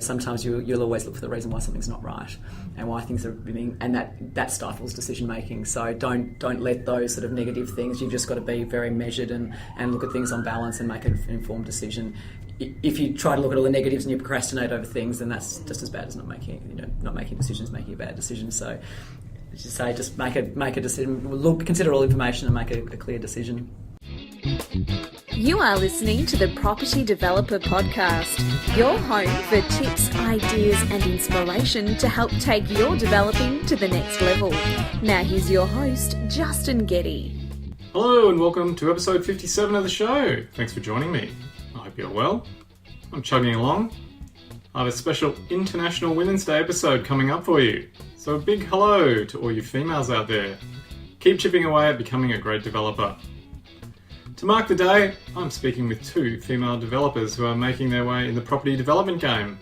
Sometimes you'll always look for the reason why something's not right and why things are being, and that stifles decision making. So don't let those sort of negative things. You've just got to be very measured and look at things on balance and make an informed decision. If you try to look at all the negatives and you procrastinate over things, then that's just as bad as not making decisions, making a bad decision. So as you say, just make a decision. Consider all information and make a clear decision. You are listening to the Property Developer Podcast, your home for tips, ideas and inspiration to help take your developing to the next level. Now here's your host, Justin Getty. Hello and welcome to episode 57 of the show. Thanks for joining me. I hope you're well. I'm chugging along. I have a special International Women's Day episode coming up for you. So a big hello to all you females out there. Keep chipping away at becoming a great developer. To mark the day, I'm speaking with two female developers who are making their way in the property development game.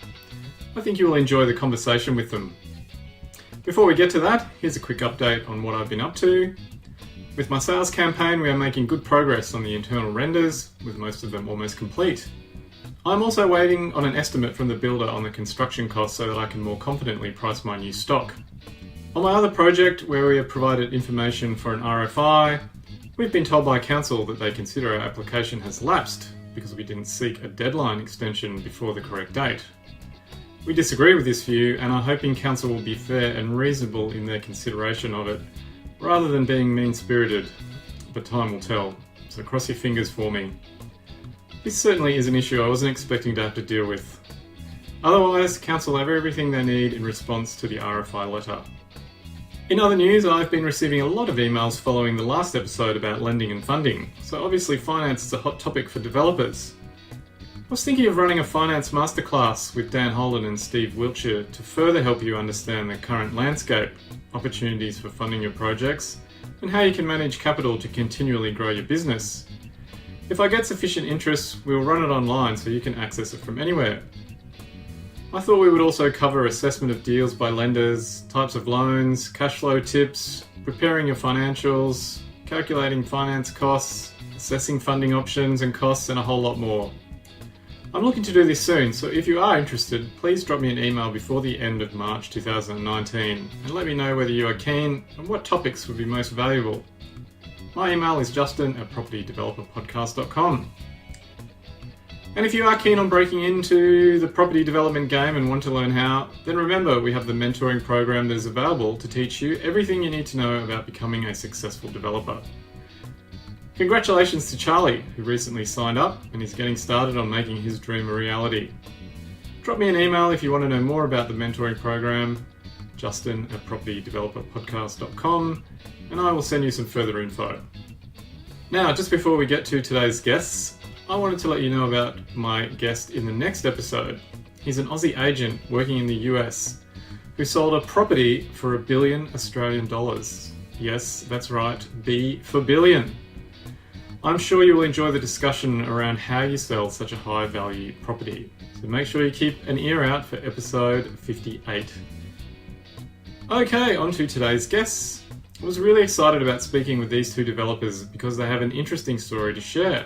I think you will enjoy the conversation with them. Before we get to that, here's a quick update on what I've been up to. With my sales campaign, we are making good progress on the internal renders, with most of them almost complete. I'm also waiting on an estimate from the builder on the construction costs so that I can more confidently price my new stock. On my other project, where we have provided information for an RFI, we've been told by council that they consider our application has lapsed because we didn't seek a deadline extension before the correct date. We disagree with this view and are hoping council will be fair and reasonable in their consideration of it, rather than being mean-spirited, but time will tell, so cross your fingers for me. This certainly is an issue I wasn't expecting to have to deal with. Otherwise, council have everything they need in response to the RFI letter. In other news, I've been receiving a lot of emails following the last episode about lending and funding, so obviously finance is a hot topic for developers. I was thinking of running a finance masterclass with Dan Holden and Steve Wiltshire to further help you understand the current landscape, opportunities for funding your projects, and how you can manage capital to continually grow your business. If I get sufficient interest, we'll run it online so you can access it from anywhere. I thought we would also cover assessment of deals by lenders, types of loans, cash flow tips, preparing your financials, calculating finance costs, assessing funding options and costs, and a whole lot more. I'm looking to do this soon, so if you are interested, please drop me an email before the end of March 2019 and let me know whether you are keen and what topics would be most valuable. My email is justin@propertydeveloperpodcast.com. And if you are keen on breaking into the property development game and want to learn how, then remember we have the mentoring program that is available to teach you everything you need to know about becoming a successful developer. Congratulations to Charlie, who recently signed up and is getting started on making his dream a reality. Drop me an email if you want to know more about the mentoring program, justin@propertydeveloperpodcast.com, and I will send you some further info. Now, just before we get to today's guests, I wanted to let you know about my guest in the next episode. He's an Aussie agent working in the US who sold a property for $1 billion Australian dollars. Yes, that's right, B for billion. I'm sure you will enjoy the discussion around how you sell such a high value property. So make sure you keep an ear out for episode 58. Okay, on to today's guests. I was really excited about speaking with these two developers because they have an interesting story to share.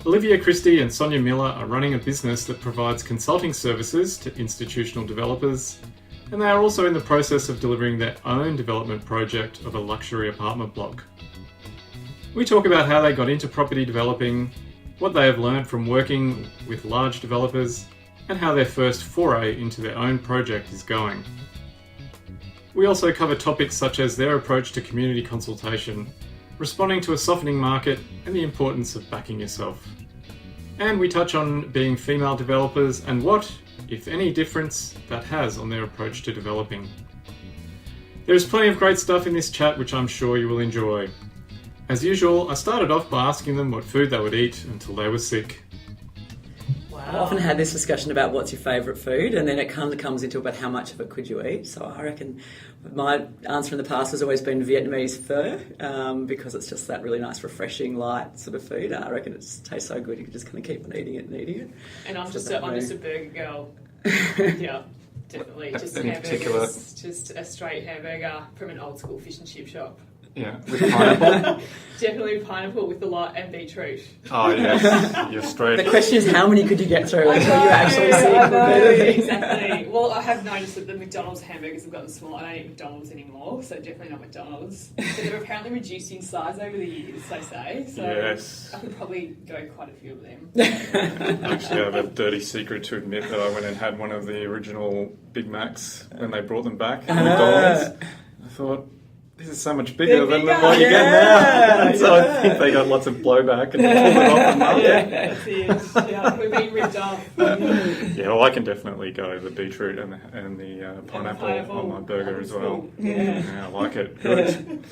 Olivia Christie and Sonya Miller are running a business that provides consulting services to institutional developers, and they are also in the process of delivering their own development project of a luxury apartment block. We talk about how they got into property developing, what they have learned from working with large developers, and how their first foray into their own project is going. We also cover topics such as their approach to community consultation, responding to a softening market, and the importance of backing yourself. And we touch on being female developers and what, if any, difference that has on their approach to developing. There is plenty of great stuff in this chat which I'm sure you will enjoy. As usual, I started off by asking them what food they would eat until they were sick. I've often had this discussion about what's your favourite food, and then it kind of comes into about how much of it could you eat. So I reckon my answer in the past has always been Vietnamese pho, because it's just that really nice, refreshing, light sort of food. I reckon it tastes so good you can just kind of keep on eating it and eating it. And I'm just a burger girl. Yeah, definitely. Just hamburgers, just a straight hamburger from an old school fish and chip shop. Yeah, with pineapple. Definitely pineapple with a lot and beetroot. Oh yes, you're straight. The question is, how many could you get through until you actually see I it? know, exactly. Well, I have noticed that the McDonald's hamburgers have gotten small. I don't eat McDonald's anymore, so definitely not McDonald's. But they've apparently reduced in size over the years, they say. So Yes. I could probably go quite a few of them. Actually, I have a dirty secret to admit that I went and had one of the original Big Macs when they brought them back at McDonald's. I thought, this is so much bigger than what you get now. So I think they got lots of blowback and pulled it off the market. That's it. Yeah, we're being ripped off. Yeah, well, I can definitely go the beetroot and the pineapple on my burger as well. Yeah, I like it. Good.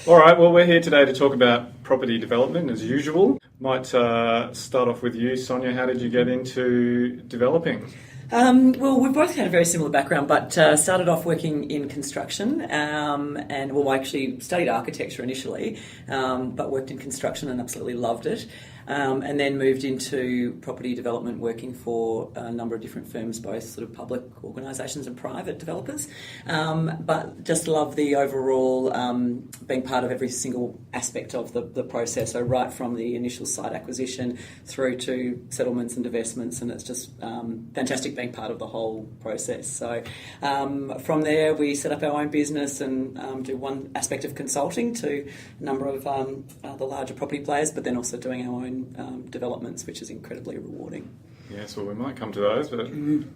All right, well, we're here today to talk about property development as usual. Might start off with you, Sonya. How did you get into developing? Well, we've both had a very similar background, but started off working in construction, and well, I actually studied architecture initially, but worked in construction and absolutely loved it. And then moved into property development, working for a number of different firms, both sort of public organisations and private developers. But just love the overall being part of every single aspect of the process. So right from the initial site acquisition through to settlements and divestments, and it's just fantastic being part of the whole process. So from there, we set up our own business and do one aspect of consulting to a number of the larger property players, but then also doing our own developments, which is incredibly rewarding. Yes, well, we might come to those, but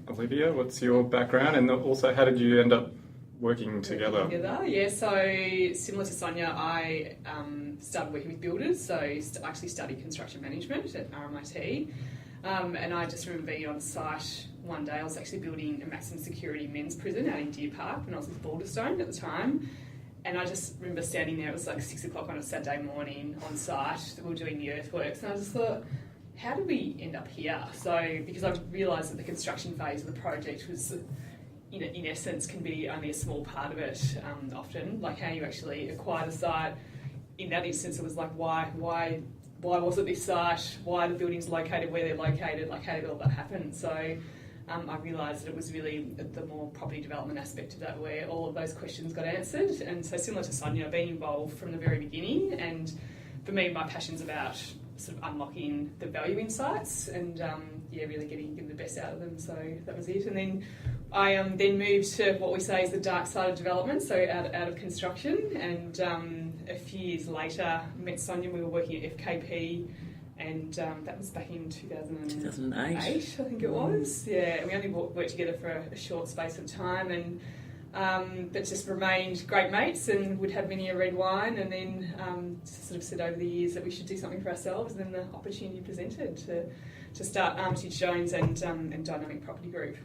Olivia, what's your background, and also how did you end up working together? Yeah, so similar to Sonya, I started working with builders, so I actually studied construction management at RMIT, and I just remember being on site one day. I was actually building a maximum security men's prison out in Deer Park when I was with Balderstone at the time. And I just remember standing there, it was like 6 o'clock on a Saturday morning on site, we were doing the earthworks, and I just thought, how did we end up here? So, because I realised that the construction phase of the project was, in essence, can be only a small part of it often, like how you actually acquired a site. In that instance, it was like, why was it this site? Why are the buildings located where they're located? Like, how did all that happen? So I realised that it was really the more property development aspect of that where all of those questions got answered. And so similar to Sonya, I've been involved from the very beginning, and for me, my passion's about sort of unlocking the value in sites and really getting the best out of them. So that was it. And then I then moved to what we say is the dark side of development, so out of construction. And a few years later, met Sonya. We were working at FKP. And that was back in 2008, I think it was. Yeah, and we only worked together for a short space of time, and but just remained great mates and would have many a red wine, and then sort of said over the years that we should do something for ourselves, and then the opportunity presented to start Armitage Jones and Dynamic Property Group.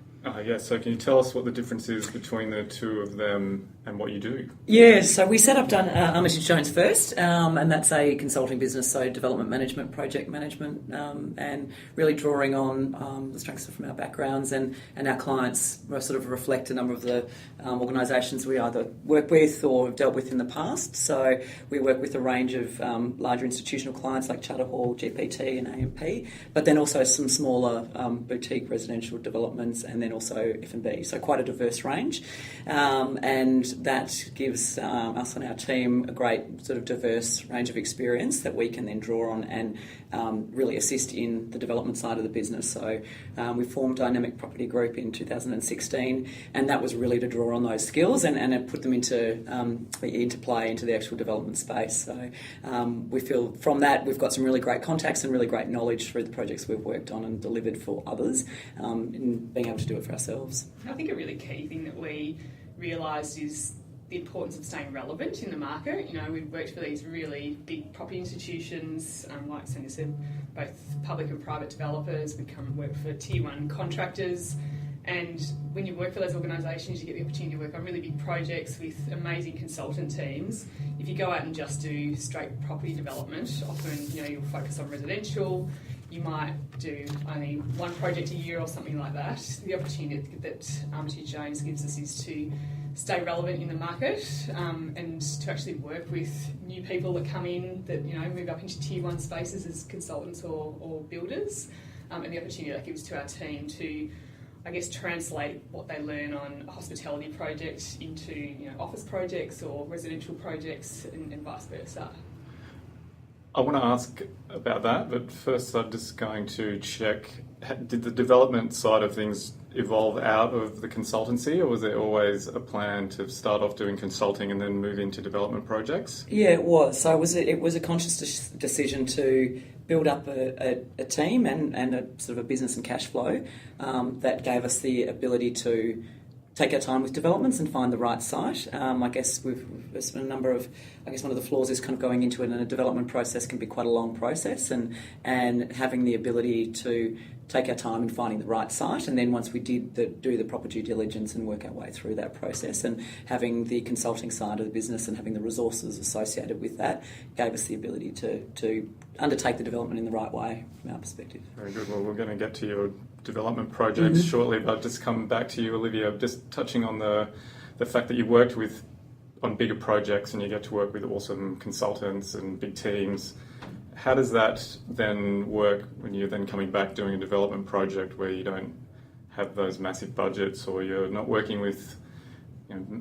Yes, so can you tell us what the difference is between the two of them and what you do? Yeah, so we set up Armitage Jones first, and that's a consulting business, so development management, project management, and really drawing on the strengths from our backgrounds and our clients sort of reflect a number of the organisations we either work with or have dealt with in the past. So we work with a range of larger institutional clients like Charter Hall, GPT and AMP, but then also some smaller boutique residential developments, and then also F&B, so quite a diverse range, and that gives us and our team a great sort of diverse range of experience that we can then draw on and really assist in the development side of the business. So we formed Dynamic Property Group in 2016, and that was really to draw on those skills and put them into play into the actual development space. So we feel from that we've got some really great contacts and really great knowledge through the projects we've worked on and delivered for others, in being able to do it for ourselves. I think a really key thing that we realised is the importance of staying relevant in the market. We've worked for these really big property institutions, like Sonya said, both public and private developers. We come and work for tier one contractors, and when you work for those organisations, you get the opportunity to work on really big projects with amazing consultant teams. If you go out and just do straight property development, often you'll focus on residential. You might do only one project a year or something like that. The opportunity that Armitage Jones gives us is to stay relevant in the market, and to actually work with new people that come in that move up into tier one spaces as consultants or builders, and the opportunity that gives to our team to I guess, translate what they learn on a hospitality project into office projects or residential projects and vice versa. I want to ask about that, but first I'm just going to check, did the development side of things evolve out of the consultancy, or was there always a plan to start off doing consulting and then move into development projects? Yeah, it was. So it was a conscious decision to build up a team and a sort of a business and cash flow that gave us the ability to take our time with developments and find the right site. I guess there's been a number of, one of the flaws is kind of going into it, and a development process can be quite a long process, and having the ability to take our time in finding the right site, and then once we did do the proper due diligence and work our way through that process, and having the consulting side of the business and having the resources associated with that gave us the ability to undertake the development in the right way from our perspective. Very good. Well, we're going to get to your development projects shortly, but I'll just come back to you, Olivia, just touching on the fact that you worked on bigger projects and you get to work with awesome consultants and big teams. How does that then work when you're then coming back doing a development project where you don't have those massive budgets, or you're not working with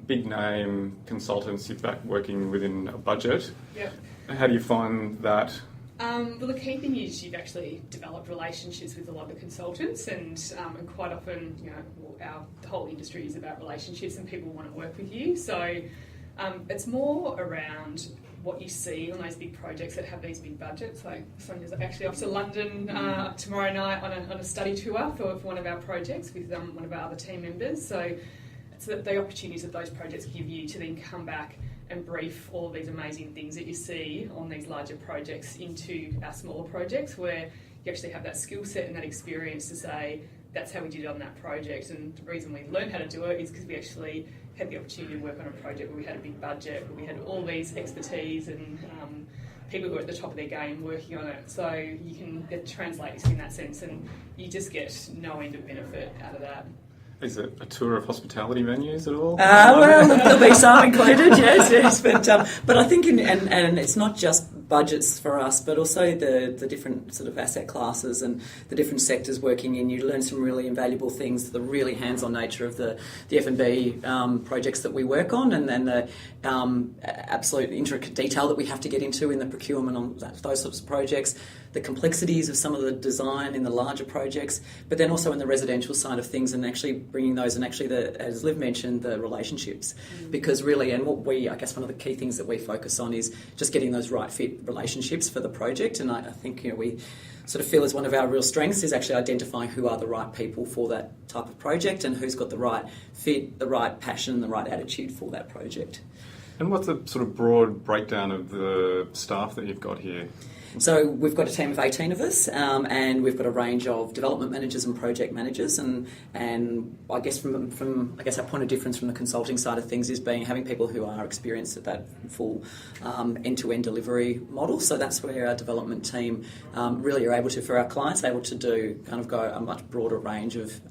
big name consultants, you're back working within a budget? Yep. How do you find that? Well, the key thing is you've actually developed relationships with a lot of the consultants, and quite often, the whole industry is about relationships, and people want to work with you. So it's more around what you see on those big projects that have these big budgets. Like Sonya's actually off to London tomorrow night on a study tour for one of our projects with one of our other team members. So it's the opportunities that those projects give you to then come back and brief all of these amazing things that you see on these larger projects into our smaller projects, where you actually have that skill set and that experience to say, that's how we did it on that project. And the reason we learned how to do it is because we actually had the opportunity to work on a project where we had a big budget, where we had all these expertise and people who are at the top of their game working on it. So it translates in that sense, and you just get no end of benefit out of that. Is it a tour of hospitality venues at all? Well, there'll be some included, yes. But I think, and it's not just budgets for us, but also the different sort of asset classes and the different sectors working in. You learn some really invaluable things, the really hands-on nature of the F&B projects that we work on, and then the absolute intricate detail that we have to get into in the procurement on those sorts of projects, the complexities of some of the design in the larger projects, but then also in the residential side of things, and actually bringing those, and actually, as Liv mentioned, the relationships. Because really, and one of the key things that we focus on is just getting those right fit relationships for the project. And I think we sort of feel as one of our real strengths is actually identifying who are the right people for that type of project, and who's got the right fit, the right passion, the right attitude for that project. And what's the sort of broad breakdown of the staff that you've got here? So we've got a team of 18 of us, and we've got a range of development managers and project managers, and I guess from our point of difference from the consulting side of things is having people who are experienced at that full end-to-end delivery model. So that's where our development team really are able to, for our clients, able to do go a much broader range of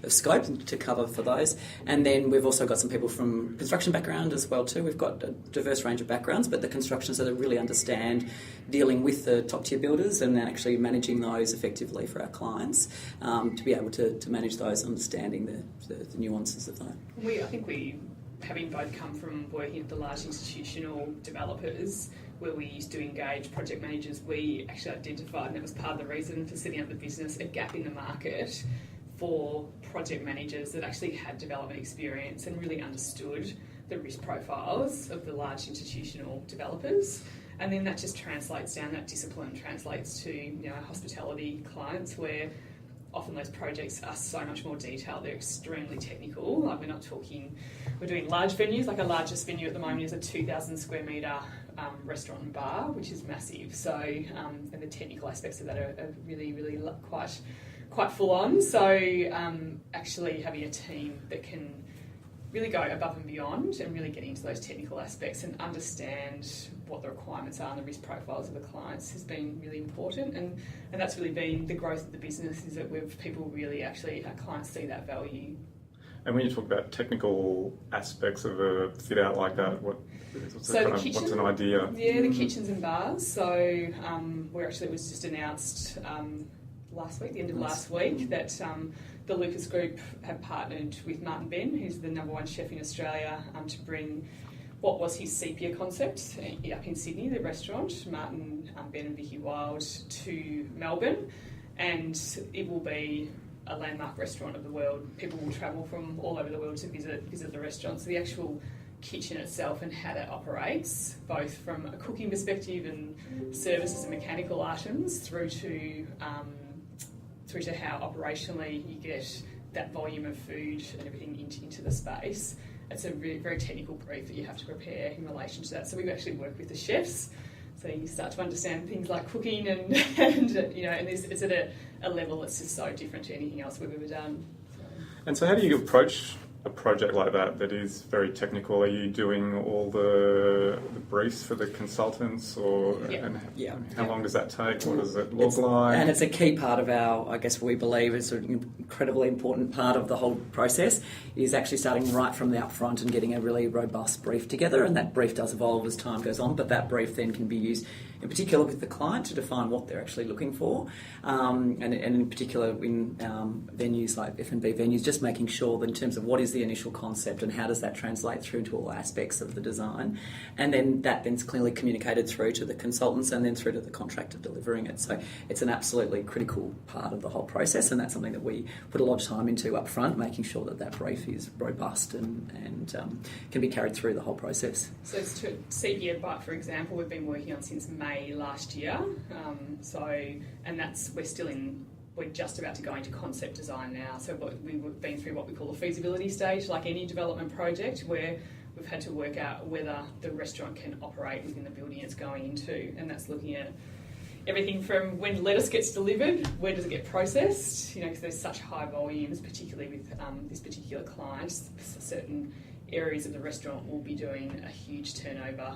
scope to cover for those. And then we've also got some people from construction background as well too. We've got a diverse range of backgrounds, but the construction, so they really understand dealing with the top tier builders and then actually managing those effectively for our clients, to be able to manage those, understanding the nuances of that. I think we, having both come from working at the large institutional developers where we used to engage project managers, we actually identified, and that was part of the reason for setting up the business, a gap in the market for project managers that actually had development experience and really understood the risk profiles of the large institutional developers. And then that just translates down, that discipline translates to hospitality clients, where often those projects are so much more detailed, they're extremely technical. Like we're doing large venues, like our largest venue at the moment is a 2,000 square metre restaurant and bar, which is massive. So, and the technical aspects of that are really, really quite full on. So actually having a team that can really go above and beyond and really get into those technical aspects and understand what the requirements are and the risk profiles of the clients has been really important, and that's really been the growth of the business, is that people really actually, our clients see that value. And when you talk about technical aspects of a fit out like that, what's an idea? Yeah, the kitchens and bars. So it was just announced last week, the end of last week, that the Lucas Group have partnered with Martin Ben, who's the #1 chef in Australia, to bring what was his sepia concept up in Sydney, the restaurant, Martin, Ben and Vicky Wild, to Melbourne, and it will be a landmark restaurant of the world. People will travel from all over the world to visit the restaurant. So the actual kitchen itself and how that operates, both from a cooking perspective and services and mechanical items, through to how operationally you get that volume of food and everything into the space. It's a very, very technical brief that you have to prepare in relation to that. So we actually work with the chefs, so you start to understand things like cooking and it's at a level that's just so different to anything else we've ever done. And so how do you approach a project like that is very technical? Are you doing all the briefs for the consultants, or how long does that take? What does it look like? And it's a key part of our, I guess we believe is an incredibly important part of the whole process, is actually starting right from the upfront and getting a really robust brief together, and that brief does evolve as time goes on, but that brief then can be used in particular with the client to define what they're actually looking for, and in particular in venues like F&B venues, just making sure that in terms of what is the initial concept and how does that translate through to all aspects of the design, and then then's clearly communicated through to the consultants and then through to the contractor delivering it. So it's an absolutely critical part of the whole process, and that's something that we put a lot of time into up front, making sure that that brief is robust and can be carried through the whole process. So it's to sepia, but for example, we've been working on since May last year. We're just about to go into concept design now. So we've been through what we call a feasibility stage, like any development project, where we've had to work out whether the restaurant can operate within the building it's going into, and that's looking at everything from when lettuce gets delivered, where does it get processed, because there's such high volumes, particularly with this particular client. Certain areas of the restaurant will be doing a huge turnover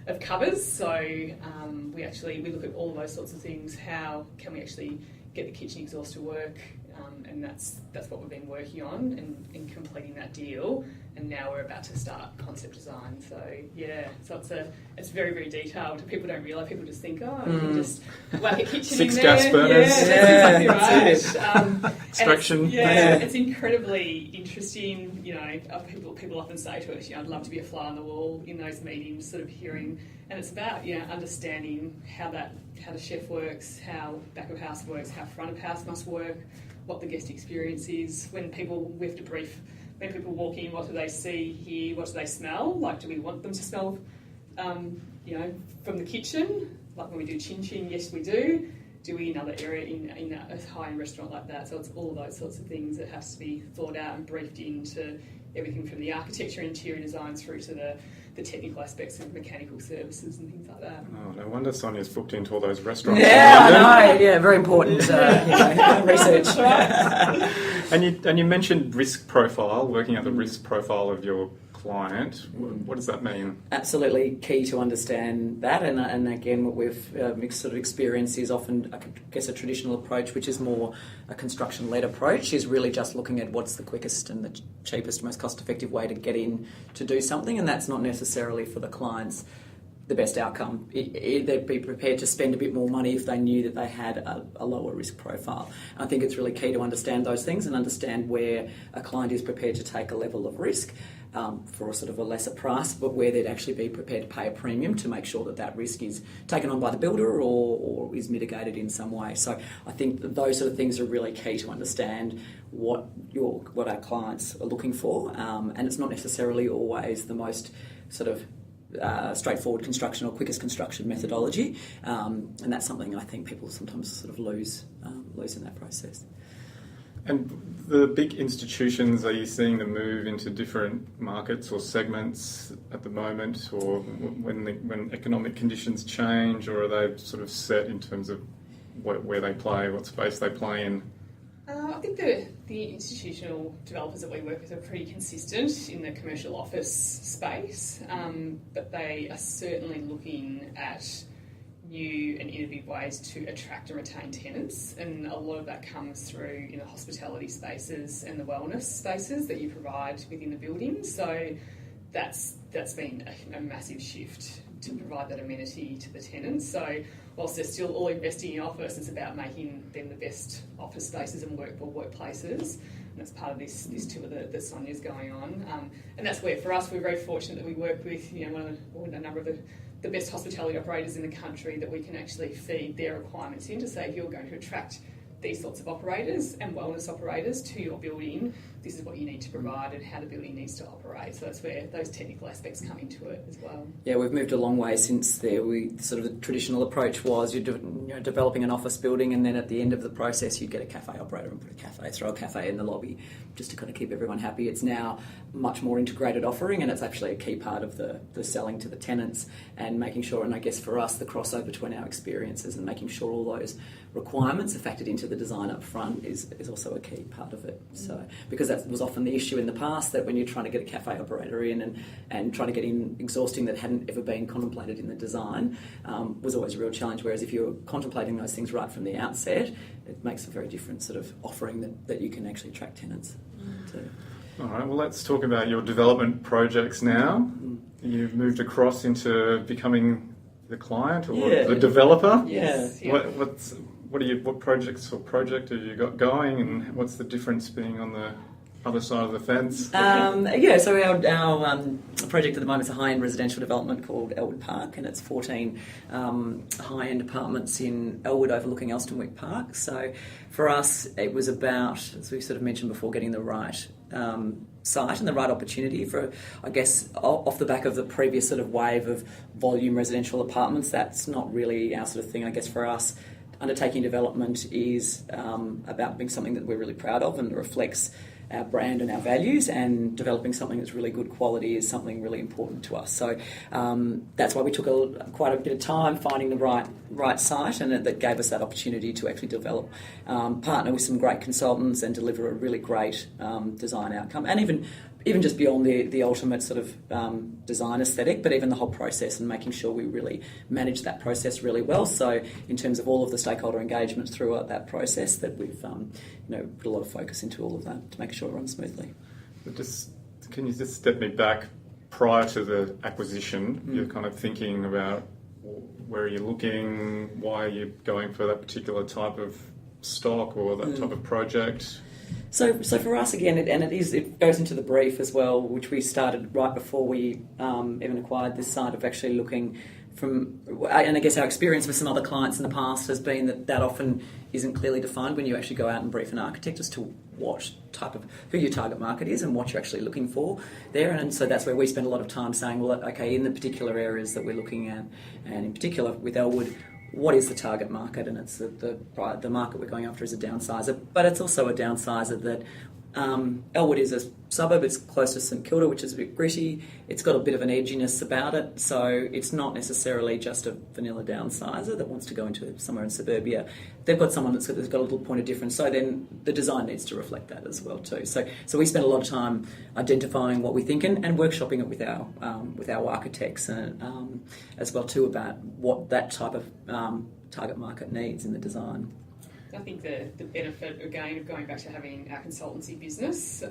of covers, so we look at all of those sorts of things. How can we actually get the kitchen exhaust to work? And that's what we've been working on and completing that deal. And now we're about to start concept design. So it's very, very detailed. People don't realise. People just think, you can just whack a kitchen 6 in there. gas burners. That's exactly right. Extraction. It's incredibly interesting. People often say to us, I'd love to be a fly on the wall in those meetings, sort of hearing. And it's about understanding how the chef works, how back of house works, how front of house must work, what the guest experience is. We have to brief. When people walk in, what do they see, hear, what do they smell? Like, do we want them to smell, from the kitchen? Like when we do chin chin, yes we do. Do we in another area in a high-end restaurant like that? So it's all of those sorts of things that has to be thought out and briefed into everything from the architecture, interior design, through to the technical aspects of mechanical services and things like that. Oh, no wonder Sonia's booked into all those restaurants. Very important research. And you mentioned risk profile, working out the risk profile of your client. What does that mean? Absolutely key to understand that, and again, what we've sort of experienced is often, I guess, a traditional approach, which is more a construction-led approach, is really just looking at what's the quickest and the cheapest, most cost-effective way to get in to do something, and that's not necessarily for the clients the best outcome. They'd be prepared to spend a bit more money if they knew that they had a lower risk profile. I think it's really key to understand those things and understand where a client is prepared to take a level of risk for a sort of a lesser price, but where they'd actually be prepared to pay a premium to make sure that that risk is taken on by the builder or is mitigated in some way. So I think that those sort of things are really key to understand what our clients are looking for, and it's not necessarily always the most sort of straightforward construction or quickest construction methodology, and that's something I think people sometimes sort of lose in that process. And the big institutions, are you seeing them move into different markets or segments at the moment, or when economic conditions change, or are they sort of set in terms of where they play, what space they play in? I think the institutional developers that we work with are pretty consistent in the commercial office space, but they are certainly looking at new and innovative ways to attract and retain tenants, and a lot of that comes through in the hospitality spaces and the wellness spaces that you provide within the building. So that's been a massive shift to provide that amenity to the tenants. So whilst they're still all investing in office, it's about making them the best office spaces and workplaces. And that's part of this tour that Sonya's going on. And that's where, for us, we're very fortunate that we work with a number of the best hospitality operators in the country that we can actually feed their requirements in to say, if you're going to attract these sorts of operators and wellness operators to your building, this is what you need to provide and how the building needs to operate. So that's where those technical aspects come into it as well. Yeah, we've moved a long way since there. The traditional approach was you're developing an office building, and then at the end of the process you'd get a cafe operator and throw a cafe in the lobby just to kind of keep everyone happy. It's now much more integrated offering, and it's actually a key part of the selling to the tenants and making sure, and I guess for us, the crossover between our experiences and making sure all those requirements are factored into the design up front is also a key part of it. So because that was often the issue in the past, that when you're trying to get a cafe operator in and trying to get in exhausting that hadn't ever been contemplated in the design was always a real challenge, whereas if you're contemplating those things right from the outset, it makes a very different sort of offering that you can actually attract tenants to. All right, well, let's talk about your development projects now. You've moved across into becoming the client or the developer. Yes. What project have you got going, and what's the difference being on the other side of the fence? So our project at the moment is a high-end residential development called Elwood Park, and it's 14 high-end apartments in Elwood overlooking Elstonwick Park. So for us, it was about, as we sort of mentioned before, getting the right site and the right opportunity for, I guess, off the back of the previous sort of wave of volume residential apartments. That's not really our sort of thing. I guess for us, undertaking development is about being something that we're really proud of and reflects our brand and our values, and developing something that's really good quality is something really important to us. So that's why we took quite a bit of time finding the right site, and that gave us that opportunity to actually develop, partner with some great consultants and deliver a really great design outcome, and even just beyond the ultimate sort of design aesthetic, but even the whole process and making sure we really manage that process really well. So in terms of all of the stakeholder engagement throughout that process, that we've put a lot of focus into all of that to make sure it runs smoothly. Can you just step me back prior to the acquisition? You're kind of thinking about where are you looking, why are you going for that particular type of stock or that type of project? So for us, again, it goes into the brief as well, which we started right before we even acquired this site, of actually looking from, and I guess our experience with some other clients in the past has been that often isn't clearly defined when you actually go out and brief an architect as to what type of, who your target market is and what you're actually looking for there. And so that's where we spend a lot of time saying, well, okay, in the particular areas that we're looking at, and in particular with Elwood, what is the target market? And it's the market we're going after is a downsizer, but it's also a downsizer that Elwood is a suburb. It's close to St Kilda, which is a bit gritty. It's got a bit of an edginess about it, so it's not necessarily just a vanilla downsizer that wants to go into somewhere in suburbia. They've got someone that's got a little point of difference, so then the design needs to reflect that as well too. So we spend a lot of time identifying what we think and workshopping it with our architects and as well too, about what that type of target market needs in the design. I think the benefit, again, of going back to having our consultancy business,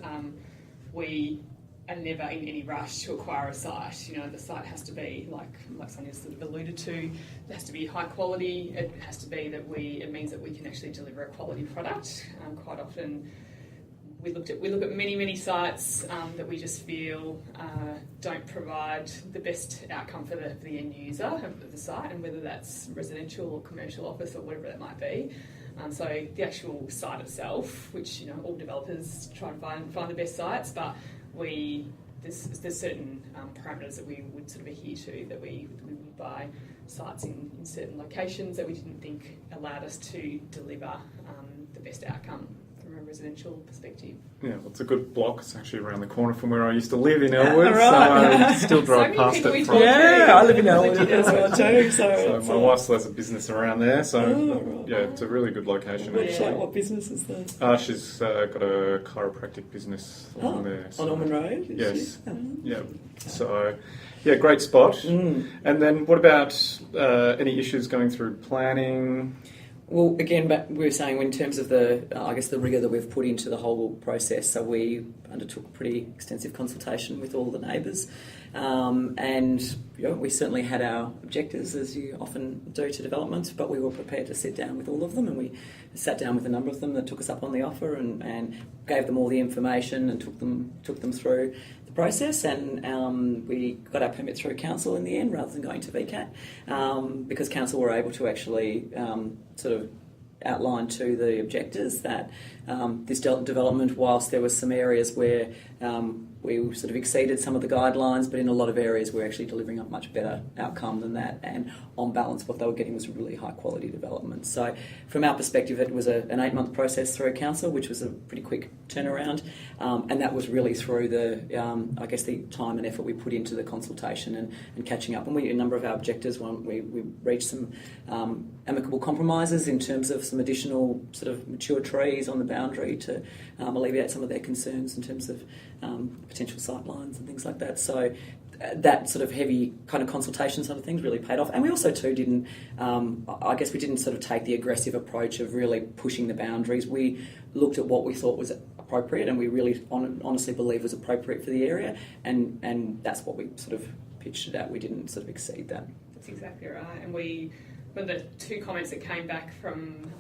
we are never in any rush to acquire a site. The site has to be, like Sonya sort of alluded to, it has to be high quality. It has to be it means that we can actually deliver a quality product. Quite often, we look at many sites that we just feel don't provide the best outcome for the end user of the site, and whether that's residential or commercial office or whatever that might be. So the actual site itself, which all developers try and find the best sites, but there's certain parameters that we would sort of adhere to, that we would buy sites in certain locations that we didn't think allowed us to deliver the best outcome from a residential perspective. Yeah, well, it's a good block. It's actually around the corner from where I used to live in Elwood, so I still drive past it. I live in Elwood as well too. So my wife still has a business around there, so it's a really good location. What business is that? She's got a chiropractic business along there. On Ormond Road? Yes. Yeah. So, great spot. And then what about any issues going through planning? Well, again, but we were saying in terms of the rigour that we've put into the whole process. So we undertook pretty extensive consultation with all the neighbours, and we certainly had our objectives, as you often do to development. But we were prepared to sit down with all of them, and we sat down with a number of them that took us up on the offer, and gave them all the information and took them through the process. And we got our permit through council in the end, rather than going to VCAT, because council were able to actually sort of outline to the objectors that this development, whilst there were some areas where we sort of exceeded some of the guidelines, but in a lot of areas we're actually delivering a much better outcome than that, and on balance what they were getting was really high quality development. So from our perspective it was an 8-month process through council, which was a pretty quick turnaround, and that was really through the the time and effort we put into the consultation and catching up. And a number of our objectives, we reached some amicable compromises in terms of some additional sort of mature trees on the boundary to alleviate some of their concerns in terms of potential sightlines and things like that. So that sort of heavy kind of consultation sort of things really paid off. And we also too didn't sort of take the aggressive approach of really pushing the boundaries. We looked at what we thought was appropriate and we really honestly believe was appropriate for the area, and that's what we sort of pitched it at. We didn't sort of exceed that. That's exactly right. And one of the two comments that came back from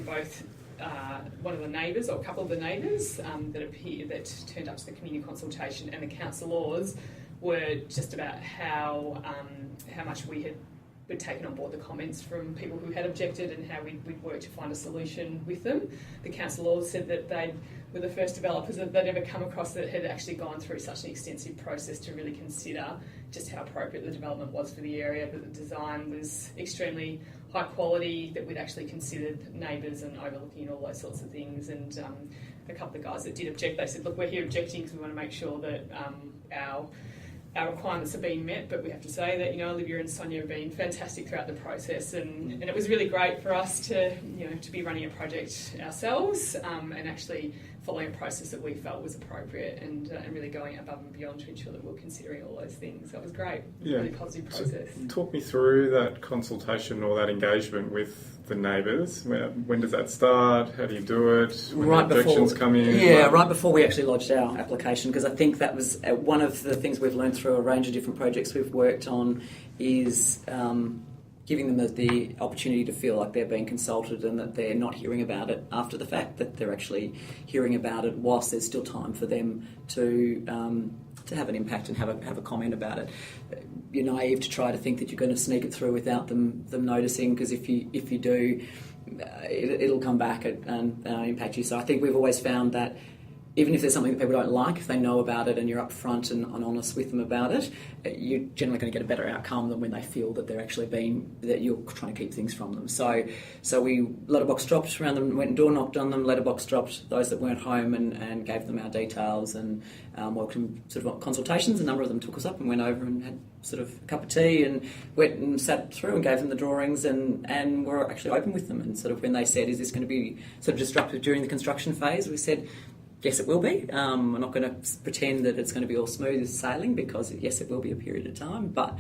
both one of the neighbours, or a couple of the neighbours that turned up to the community consultation and the councillors, were just about how much we'd taken on board the comments from people who had objected and how we'd worked to find a solution with them. The councillors said that they were the first developers that they'd ever come across that had actually gone through such an extensive process to really consider just how appropriate the development was for the area, that the design was extremely high quality, that we'd actually considered neighbours and overlooking all those sorts of things. And a couple of guys that did object, they said, look, we're here objecting because we want to make sure that our requirements are being met, but we have to say that Olivia and Sonya have been fantastic throughout the process, and it was really great for us to be running a project ourselves and actually following a process that we felt was appropriate and really going above and beyond to ensure that we were considering all those things. That was great. It was a really positive process. So talk me through that consultation or that engagement with the neighbours. When does that start? How do you do it? When right the objections come in? Yeah, right before we actually lodged our application, because I think that was one of the things we've learned through a range of different projects we've worked on is giving them the opportunity to feel like they're being consulted and that they're not hearing about it after the fact, that they're actually hearing about it whilst there's still time for them to have an impact and have a comment about it. You're naive to try to think that you're going to sneak it through without them noticing, because if you do, it'll come back and impact you. So I think we've always found that even if there's something that people don't like, if they know about it and you're upfront and honest with them about it, you're generally going to get a better outcome than when they feel that they're actually that you're trying to keep things from them. So we letterbox dropped around them, went and door knocked on them, letterbox dropped those that weren't home and gave them our details and welcome sort of consultations. A number of them took us up and went over and had sort of a cup of tea and went and sat through and gave them the drawings and were actually open with them. And sort of when they said, is this going to be sort of disruptive during the construction phase, we said, yes, it will be. We're not going to pretend that it's going to be all smooth as sailing, because yes, it will be a period of time. But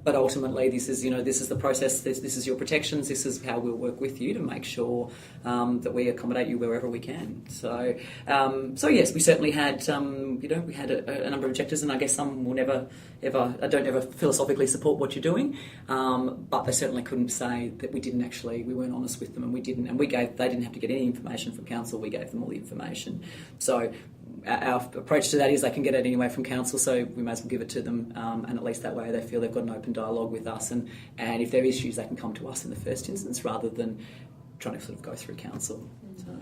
ultimately, this is the process. This is your protections. This is how we'll work with you to make sure that we accommodate you wherever we can. So yes, we certainly had we had a number of objectors, and I guess some will don't ever philosophically support what you're doing, but they certainly couldn't say that we weren't honest with them, and we didn't, and they didn't have to get any information from council. We gave them all the information. So our approach to that is they can get it anyway from council, so we may as well give it to them, and at least that way they feel they've got an open dialogue with us, and if there are issues they can come to us in the first instance rather than trying to sort of go through council. So.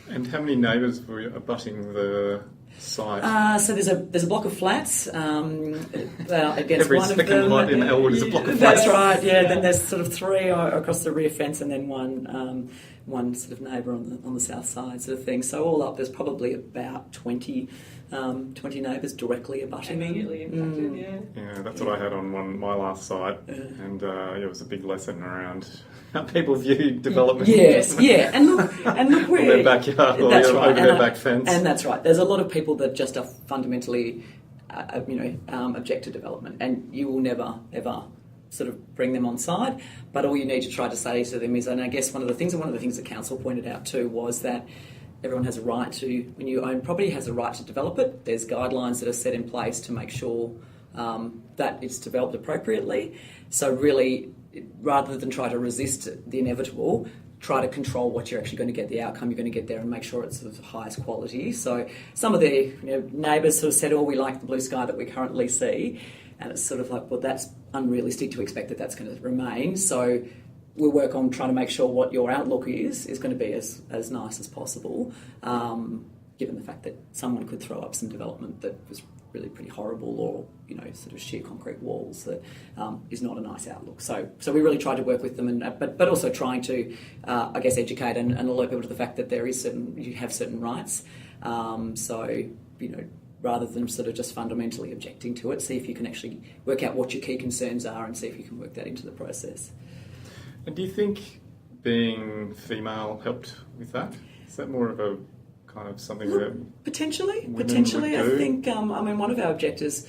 And how many neighbours were abutting the site? So there's a block of flats. Against every one second of them, lot in Elwood is a block of flats. That's right. Yeah. Then there's sort of 3 across the rear fence, and then one sort of neighbour on the south side, sort of thing. So all up, there's probably about 20 neighbours directly abutting them. Immediately impacted. Yeah, that's what I had on my last site, and it was a big lesson around how people view development. Yes, yeah, and look, or their backyard, or over their back fence. And that's right. There's a lot of people that just are fundamentally, object to development, and you will never ever sort of bring them on side, but all you need to try to say to them is, and I guess one of the things the council pointed out too was that everyone has a right to, when you own property, has a right to develop it. There's guidelines that are set in place to make sure that it's developed appropriately. So really, rather than try to resist the inevitable, try to control what you're actually going to get, the outcome you're going to get there, and make sure it's of the highest quality. So some of the neighbours sort of said, we like the blue sky that we currently see. And it's sort of like, well, that's unrealistic to expect that that's going to remain. So we'll work on trying to make sure what your outlook is going to be as nice as possible, given the fact that someone could throw up some development that was really pretty horrible, or sort of sheer concrete walls that is not a nice outlook. So we really tried to work with them, but also trying to I guess educate and alert people to the fact that you have certain rights. Rather than sort of just fundamentally objecting to it, see if you can actually work out what your key concerns are and see if you can work that into the process. And do you think being female helped with that? Is that more of a kind of something that potentially? Would do? I think one of our objectors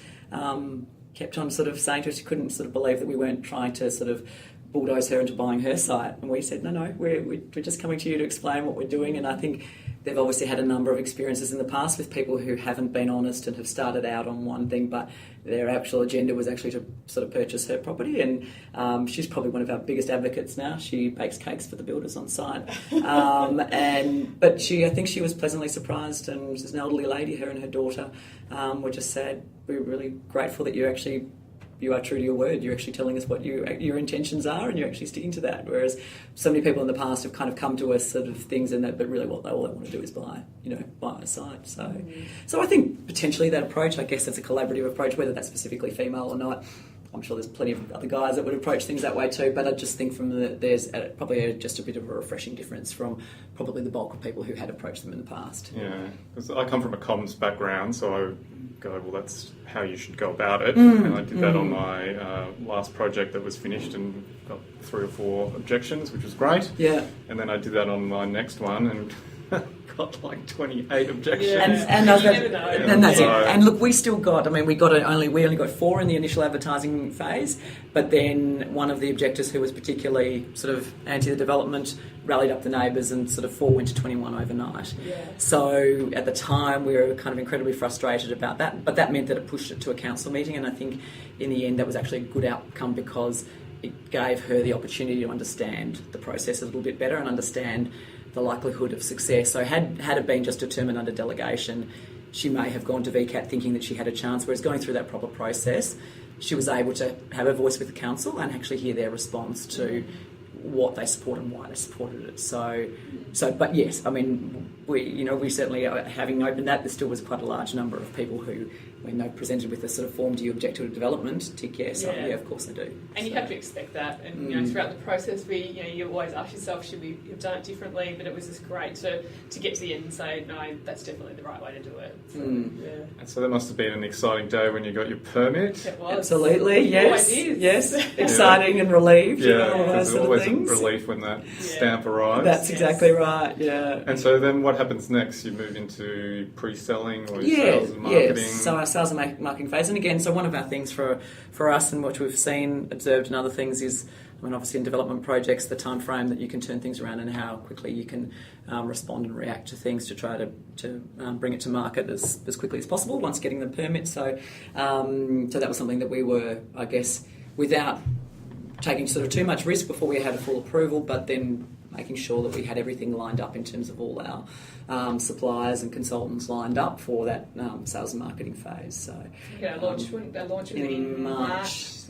kept on sort of saying to us, she couldn't sort of believe that we weren't trying to sort of bulldoze her into buying her site, and we said no, we're just coming to you to explain what we're doing. And I think they've obviously had a number of experiences in the past with people who haven't been honest and have started out on one thing, but their actual agenda was actually to sort of purchase her property. And she's probably one of our biggest advocates now. She bakes cakes for the builders on site. But I think she was pleasantly surprised, and she's an elderly lady, her and her daughter were just said, we're really grateful that you are true to your word. You're actually telling us what your intentions are, and you're actually sticking to that. Whereas so many people in the past have kind of come to us sort of things in that, but really all they want to do is buy a site. So I think potentially that approach, I guess it's a collaborative approach, whether that's specifically female or not. I'm sure there's plenty of other guys that would approach things that way too, but I just think there's probably just a bit of a refreshing difference from probably the bulk of people who had approached them in the past. Yeah, because I come from a comms background, so I go, well, that's how you should go about it. And I did that on my last project that was finished and got 3 or 4 objections, which was great. Yeah. And then I did that on my next one and got like 28 objections. Yeah. And that's it. And look, we still got. we only got 4 in the initial advertising phase, but then one of the objectors who was particularly sort of anti the development rallied up the neighbours, and sort of 4 went to 21 overnight. Yeah. So at the time we were kind of incredibly frustrated about that, but that meant that it pushed it to a council meeting, and I think in the end that was actually a good outcome because it gave her the opportunity to understand the process a little bit better and understand the likelihood of success. So had it been just determined under delegation, she may have gone to VCAT thinking that she had a chance, whereas going through that proper process, she was able to have a voice with the council and actually hear their response to what they support and why they supported it. But yes, we certainly, having opened that, there still was quite a large number of people who, when they presented with a sort of form, do you object to development, tick yes, yeah, of course I do. And you have to expect that, and throughout the process, you always ask yourself, should we have done it differently? But it was just great to get to the end and say, no, that's definitely the right way to do it. So, And so that must have been an exciting day when you got your permit. It was. Absolutely, yes. Yes, exciting and relieved. Yeah, all those sort of things. Relief when that stamp arrives. That's exactly right, yeah. And so then what happens next? You move into pre-selling or sales and marketing? Yes, so our sales and marketing phase. And again, so one of our things for us and what we've seen, observed and other things is, obviously in development projects, the time frame that you can turn things around and how quickly you can respond and react to things to try to bring it to market as quickly as possible once getting the permit. So that was something that we were, I guess, without taking sort of too much risk before we had a full approval, but then making sure that we had everything lined up in terms of all our suppliers and consultants lined up for that sales and marketing phase. So our launch was in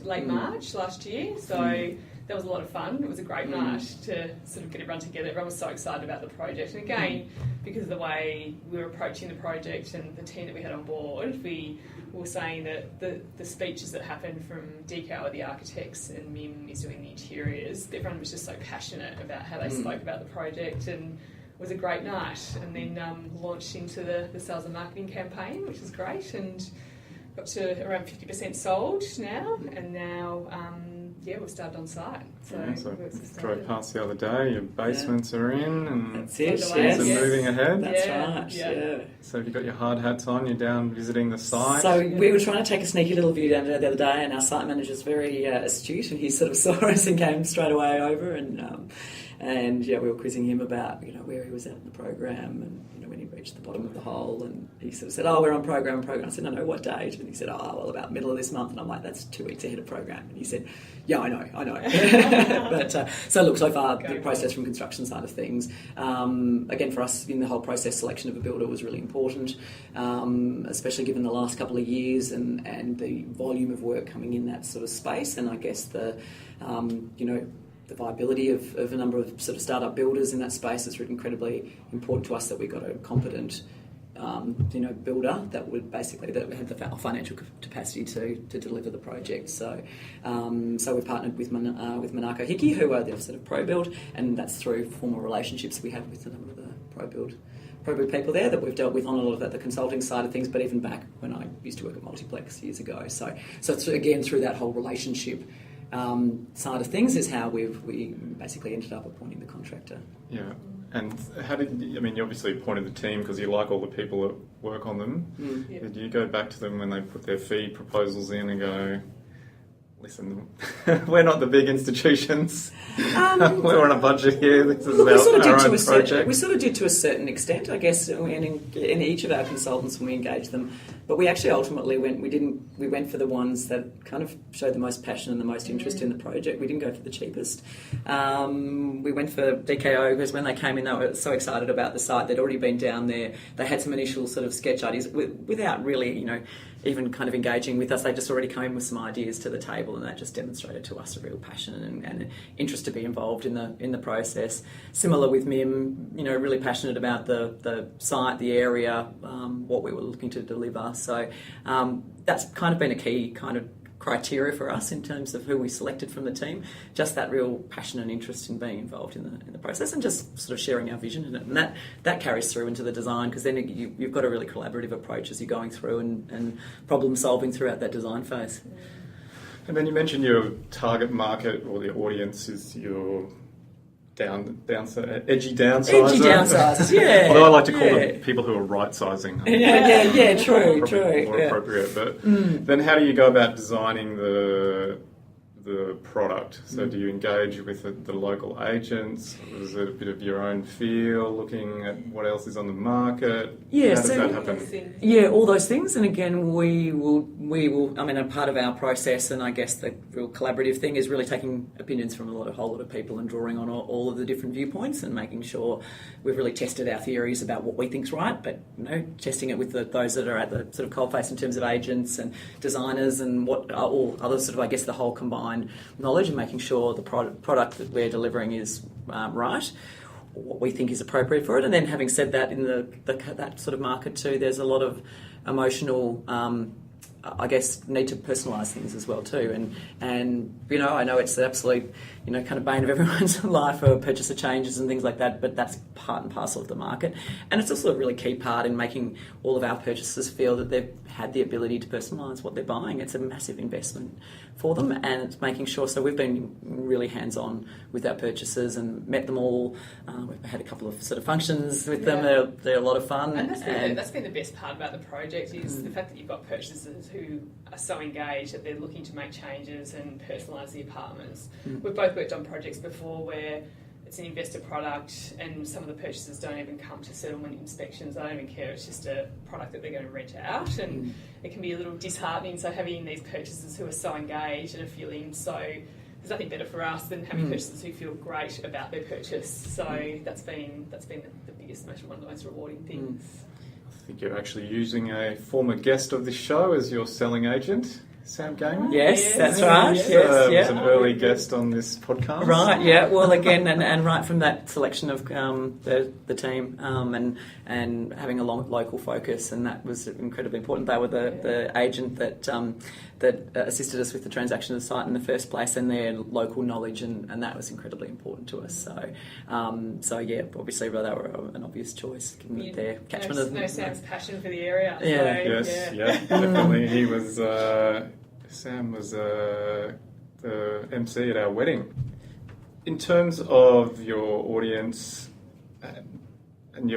late March last year. So that was a lot of fun. It was a great night to sort of get everyone together. Everyone was so excited about the project. And again, because of the way we were approaching the project and the team that we had on board, we were saying that the speeches that happened from DCO, the architects, and Mim is doing the interiors, everyone was just so passionate about how they spoke about the project, and it was a great night. And then launched into the sales and marketing campaign, which was great, and got to around 50% sold now. And now we've started on site. So, drove past the other day, your basements are in and That's it. things are moving ahead. That's Yeah, right. yeah. Yeah. So have you got your hard hats on, you're down visiting the site? So we were trying to take a sneaky little view down there the other day, and our site manager's very astute, and he sort of saw us and came straight away over, and we were quizzing him about where he was at in the program, and when he reached the bottom of the hole, and he sort of said, "Oh, we're on program." I said, "No, what date?" And he said, "Oh, well, about middle of this month." And I'm like, "That's 2 weeks ahead of program." And he said, "Yeah, I know." But so look, so far the process from construction side of things, again for us in the whole process, selection of a builder was really important, especially given the last couple of years and the volume of work coming in that sort of space, and I guess the the viability of a number of sort of startup builders in that space is incredibly important to us, that we got a competent builder that would have the financial capacity to deliver the project. So we've partnered with Monaco Hickey, who are the sort of pro build, and that's through formal relationships we have with a number of the pro build people there that we've dealt with on a lot of the consulting side of things, but even back when I used to work at Multiplex years ago. So it's, again, through that whole relationship side of things is how we basically ended up appointing the contractor. Yeah. And how you obviously appointed the team because you like all the people that work on them. Yeah. Did you go back to them when they put their fee proposals in and go, listen, we're not the big institutions. We're on a budget here. This is our own project. We sort of did to a certain extent, I guess, in each of our consultants when we engaged them. But we actually ultimately we went for the ones that kind of showed the most passion and the most interest in the project. We didn't go for the cheapest. We went for DKO because when they came in, they were so excited about the site. They'd already been down there. They had some initial sort of sketch ideas without really, even kind of engaging with us. They just already came with some ideas to the table, and that just demonstrated to us a real passion and an interest to be involved in the process. Similar with MIM, really passionate about the site, the area, what we were looking to deliver. So that's kind of been a key kind of criteria for us in terms of who we selected from the team. Just that real passion and interest in being involved in the process, and just sort of sharing our vision in it. And that carries through into the design, because then you've got a really collaborative approach as you're going through and problem solving throughout that design phase. And then you mentioned your target market or the audience is your edgy downsizer. Edgy downsizers, yeah. Although I like to call them people who are right-sizing. Yeah, true. More appropriate. But then how do you go about designing the product? So do you engage with the local agents? Is it a bit of your own feel, looking at what else is on the market? Yeah, how does that happen? Yeah, all those things. And again, we will. A part of our process, and I guess the real collaborative thing, is really taking opinions from a whole lot of people and drawing on all of the different viewpoints and making sure we've really tested our theories about what we think's right, but testing it with those that are at the sort of coalface in terms of agents and designers and what are all other sort of, I guess, the whole combined knowledge, and making sure the product that we're delivering is right, what we think is appropriate for it. And then, having said that, in that sort of market too, there's a lot of emotional I guess need to personalise things as well too, and I know it's the absolute kind of bane of everyone's life for purchaser changes and things like that, but that's part and parcel of the market, and it's also a really key part in making all of our purchasers feel that they've had the ability to personalise what they're buying. It's a massive investment for them, and it's making sure. So we've been really hands-on with our purchasers and met them all. We've had a couple of sort of functions with them. They're a lot of fun, and that's been the best part about the project is the fact that you've got purchasers who are so engaged that they're looking to make changes and personalise the apartments. We've both worked on projects before where it's an investor product and some of the purchasers don't even come to settlement inspections. They don't even care. It's just a product that they're going to rent out, and it can be a little disheartening. So having these purchasers who are so engaged and are feeling so, there's nothing better for us than having purchasers who feel great about their purchase. So that's been the biggest, one of the most rewarding things. I think you're actually using a former guest of this show as your selling agent, Sam Gaiman. Yes, that's right. Was an early guest on this podcast. Right, yeah. Well, again, and right from that selection of the team and having a local focus, and that was incredibly important. They were the agent that assisted us with the transaction of the site in the first place, and their local knowledge, and that was incredibly important to us. So yeah, obviously they were an obvious choice given their catchment of Sam's passion for the area. Yeah. Definitely. He was. Sam was the MC at our wedding. In terms of your audience, in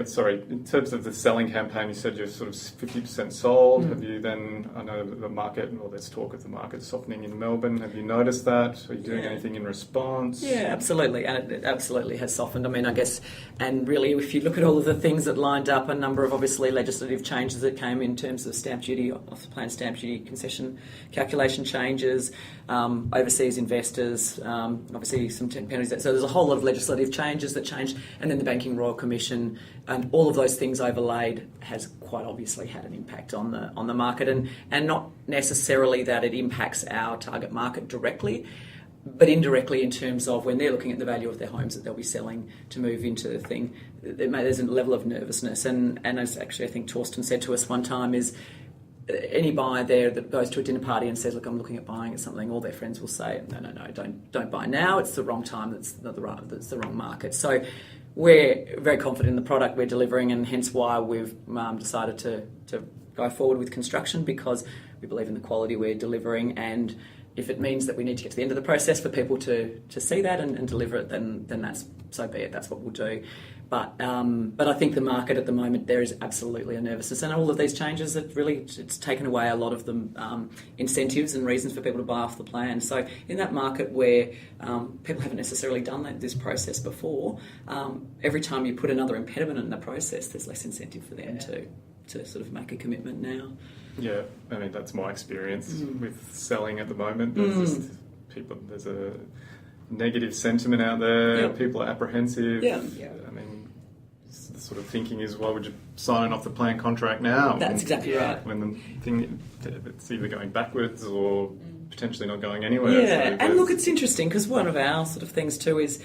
terms of the selling campaign, you said you're sort of 50% sold. Have you then, I know the market, or there's talk of the market softening in Melbourne. Have you noticed that? Are you doing anything in response? Yeah, absolutely. And it absolutely has softened. I mean, I guess, and really, if you look at all of the things that lined up, a number of obviously legislative changes that came in terms of stamp duty, off the plan stamp duty concession calculation changes, overseas investors, obviously some penalties. So there's a whole lot of legislative changes that changed, and then the Banking Royal Commission, and all of those things overlaid has quite obviously had an impact on the market, and not necessarily that it impacts our target market directly, but indirectly in terms of when they're looking at the value of their homes that they'll be selling to move into the thing, there's a level of nervousness. And as actually I think Torsten said to us one time, is any buyer there that goes to a dinner party and says, look, I'm looking at buying something, all their friends will say, no, don't buy now, it's the wrong time, that's the wrong market. So we're very confident in the product we're delivering, and hence why we've decided to go forward with construction, because we believe in the quality we're delivering, and if it means that we need to get to the end of the process for people to see that and deliver it, then that's, so be it, that's what we'll do. But I think the market at the moment, there is absolutely a nervousness, and all of these changes have really, it's taken away a lot of the incentives and reasons for people to buy off the plan. So in that market where people haven't necessarily done this process before, every time you put another impediment in the process, there's less incentive for them to sort of make a commitment now. Yeah, I mean, that's my experience with selling at the moment. There's a negative sentiment out there. Yep. People are apprehensive. Yeah. I mean, the sort of thinking is, why would you sign off the plan contract now? That's exactly right. When the thing, it's either going backwards or potentially not going anywhere. Yeah, So and look, it's interesting because one of our sort of things too is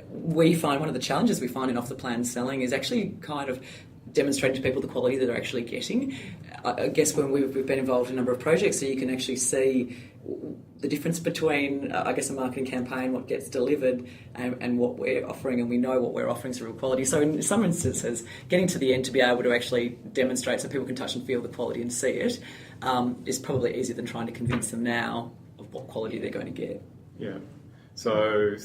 we find one of the challenges we find in off the plan selling is actually kind of demonstrating to people the quality that they're actually getting. I guess when we've been involved in a number of projects, so you can actually see the difference between, I guess, a marketing campaign, what gets delivered, and what we're offering, and we know what we're offering is real quality. So in some instances, getting to the end to be able to actually demonstrate so people can touch and feel the quality and see it is probably easier than trying to convince them now of what quality they're going to get. Yeah. So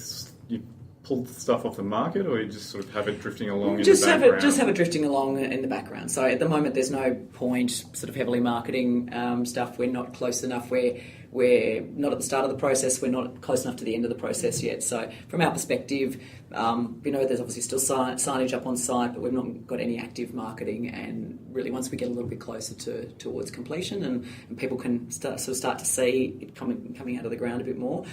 you pull stuff off the market, or you just sort of have it drifting along in the background? Just have it drifting along in the background. So at the moment, there's no point sort of heavily marketing stuff. We're not close enough. We're not at the start of the process. We're not close enough to the end of the process yet. So from our perspective, there's obviously still signage up on site, but we've not got any active marketing. And really, once we get a little bit closer towards completion and people can start to see it coming out of the ground a bit more,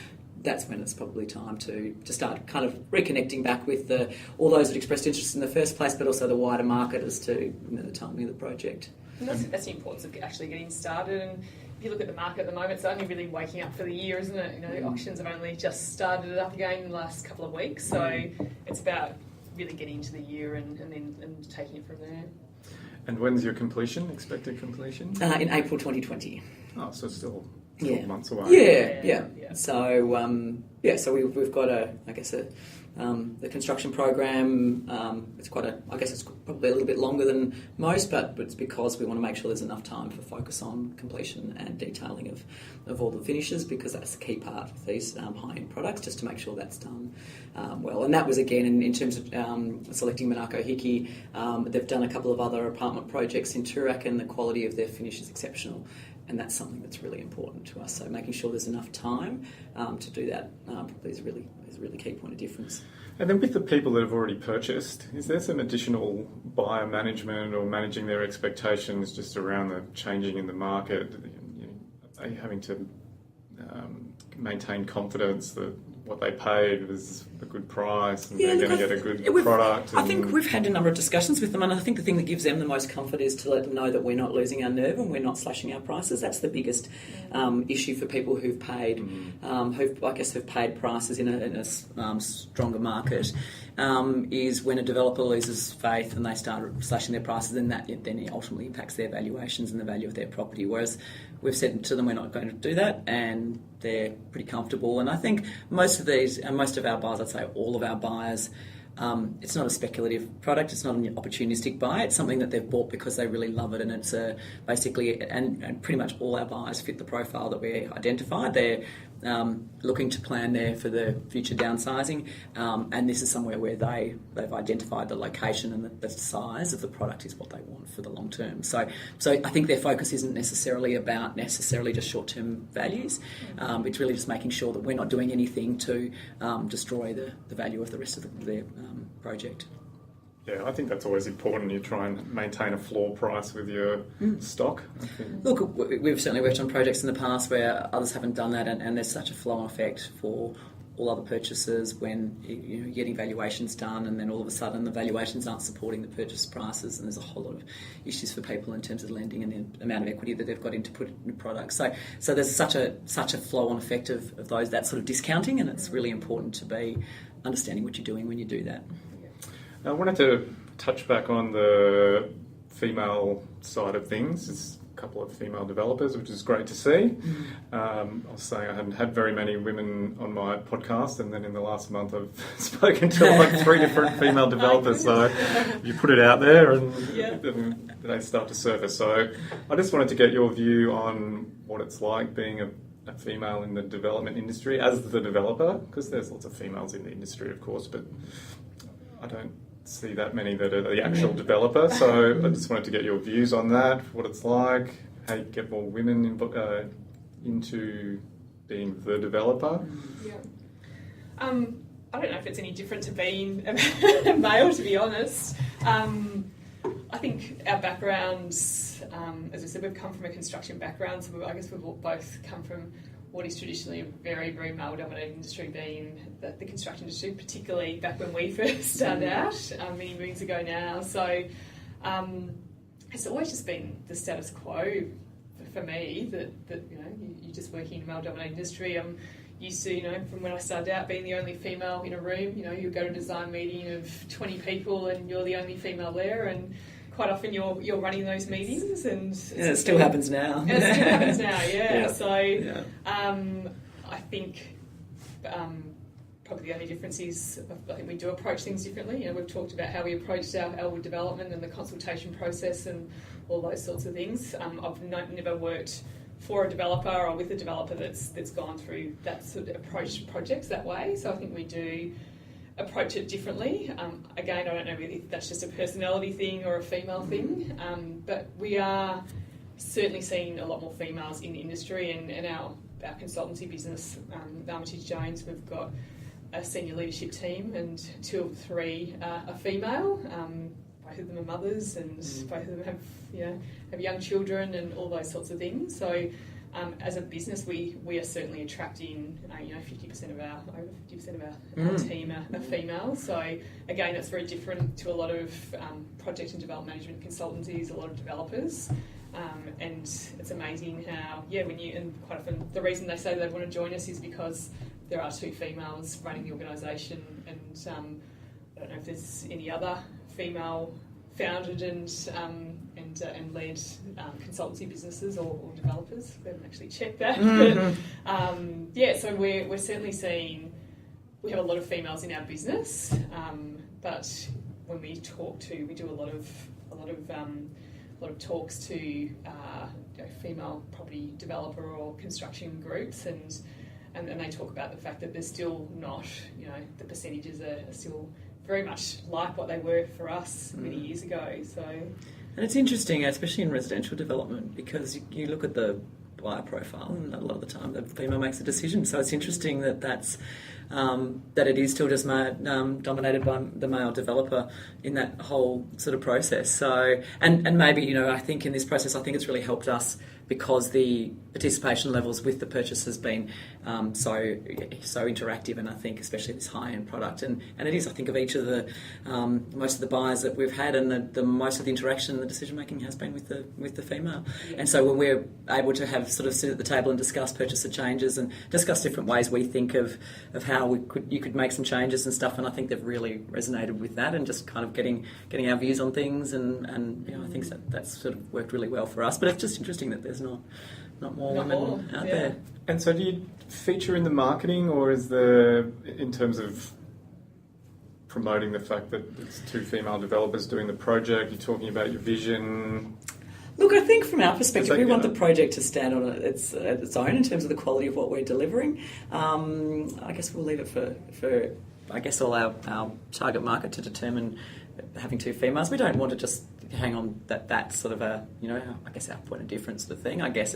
that's when it's probably time to start kind of reconnecting back with all those that expressed interest in the first place, but also the wider market as to the timing of the project. And that's the importance of actually getting started. And if you look at the market at the moment, it's only really waking up for the year, isn't it? The auctions have only just started up again in the last couple of weeks, so it's about really getting into the year and then taking it from there. And when's your expected completion? In April 2020. Oh, so it's still 12 months away. Yeah. So so we've got the construction program. It's it's probably a little bit longer than most, but it's because we want to make sure there's enough time for focus on completion and detailing of all the finishes, because that's the key part of these high-end products, just to make sure that's done well. And that was, again, in terms of selecting Monaco Hickey, they've done a couple of other apartment projects in Toorak, and the quality of their finish is exceptional. And that's something that's really important to us. So making sure there's enough time to do that probably is a really key point of difference. And then with the people that have already purchased, is there some additional buyer management or managing their expectations just around the changing in the market? Are you having to maintain confidence that what they paid was a good price and they're going to get a good product? I think we've had a number of discussions with them, and I think the thing that gives them the most comfort is to let them know that we're not losing our nerve and we're not slashing our prices. That's the biggest issue for people who've paid, who've paid prices in a stronger market. Is when a developer loses faith and they start slashing their prices, then it ultimately impacts their valuations and the value of their property. Whereas we've said to them we're not going to do that, and they're pretty comfortable. And I think most of our buyers, I'd say all of our buyers, it's not a speculative product, it's not an opportunistic buy, it's something that they've bought because they really love it, and it's basically, and pretty much all our buyers fit the profile that we identified. looking to plan there for the future downsizing, and this is somewhere where they've identified the location and the size of the product is what they want for the long term. So I think their focus isn't necessarily about just short-term values. It's really just making sure that we're not doing anything to destroy the value of the rest of their project. Yeah, I think that's always important. You try and maintain a floor price with your stock. Look, we've certainly worked on projects in the past where others haven't done that, and there's such a flow-on effect for all other purchasers when you're getting valuations done, and then all of a sudden the valuations aren't supporting the purchase prices, and there's a whole lot of issues for people in terms of lending and the amount of equity that they've got into put in products. So there's such a flow-on effect of those, that sort of discounting, and it's really important to be understanding what you're doing when you do that. I wanted to touch back on the female side of things. There's a couple of female developers, which is great to see. I was saying I hadn't had very many women on my podcast, and then in the last month I've spoken to like 3 different female developers. So you put it out there and then they start to surface. So I just wanted to get your view on what it's like being a female in the development industry as the developer, because there's lots of females in the industry, of course, but I don't see that many that are the actual developer. So I just wanted to get your views on that, what it's like, how you get more women into being the developer. Yeah. I don't know if it's any different to being a male, to be honest. I think our backgrounds, as I said, we've come from a construction background, so I guess we've both come from what is traditionally a very, very male-dominated industry, being the construction industry, particularly back when we first started out, many moons ago now. So it's always just been the status quo for me that you're just working in a male-dominated industry. I'm used to, from when I started out, being the only female in a room. You go to a design meeting of 20 people and you're the only female there, and quite often you're running those meetings, and it still happens now. It still happens now, yeah. So I think probably the only difference is I think we do approach things differently. We've talked about how we approached our Elwood development and the consultation process and all those sorts of things. I've never worked for a developer or with a developer that's gone through that sort of approach projects that way. So I think we do approach it differently. Again, I don't know if that's just a personality thing or a female thing, but we are certainly seeing a lot more females in the industry, and our consultancy business, Armitage Jones, we've got a senior leadership team, and 2 of 3 are female. Both of them are mothers, and both of them have young children and all those sorts of things. So as a business, we are certainly attracting 50% of our team are females. So again, that's very different to a lot of project and development management consultancies, a lot of developers, and it's amazing how and quite often the reason they say they want to join us is because there are 2 females running the organisation, and I don't know if there's any other female founded and led consultancy businesses or developers. We haven't actually checked that. But, so we're certainly seeing we have a lot of females in our business, but when we do a lot of talks to female property developer or construction groups, and they talk about the fact that they're still not, the percentages are still very much like what they were for us many years ago. So, and it's interesting, especially in residential development, because you look at the buyer profile, and a lot of the time the female makes a decision. So it's interesting that it is still just dominated by the male developer in that whole sort of process. So, and maybe, I think in this process, I think it's really helped us because the participation levels with the purchase has been so interactive, and I think especially this high-end product, and it is, I think, of each of the most of the buyers that we've had, and the most of the interaction and the decision making has been with the female. And so when we're able to have sort of sit at the table and discuss purchaser changes and discuss different ways we think of how you could make some changes and stuff, and I think they've really resonated with that, and just kind of getting our views on things, and I think that's sort of worked really well for us. But it's just interesting that there's not more women out there. And so do you feature in the marketing, or is there, in terms of promoting the fact that it's 2 female developers doing the project, you're talking about your vision? Look, I think from our perspective, we want the know? project to stand on its own in terms of the quality of what we're delivering. I guess we'll leave it for I guess all our target market to determine having two females. We don't want to just hang on that sort of a, I guess our point of difference sort of thing. I guess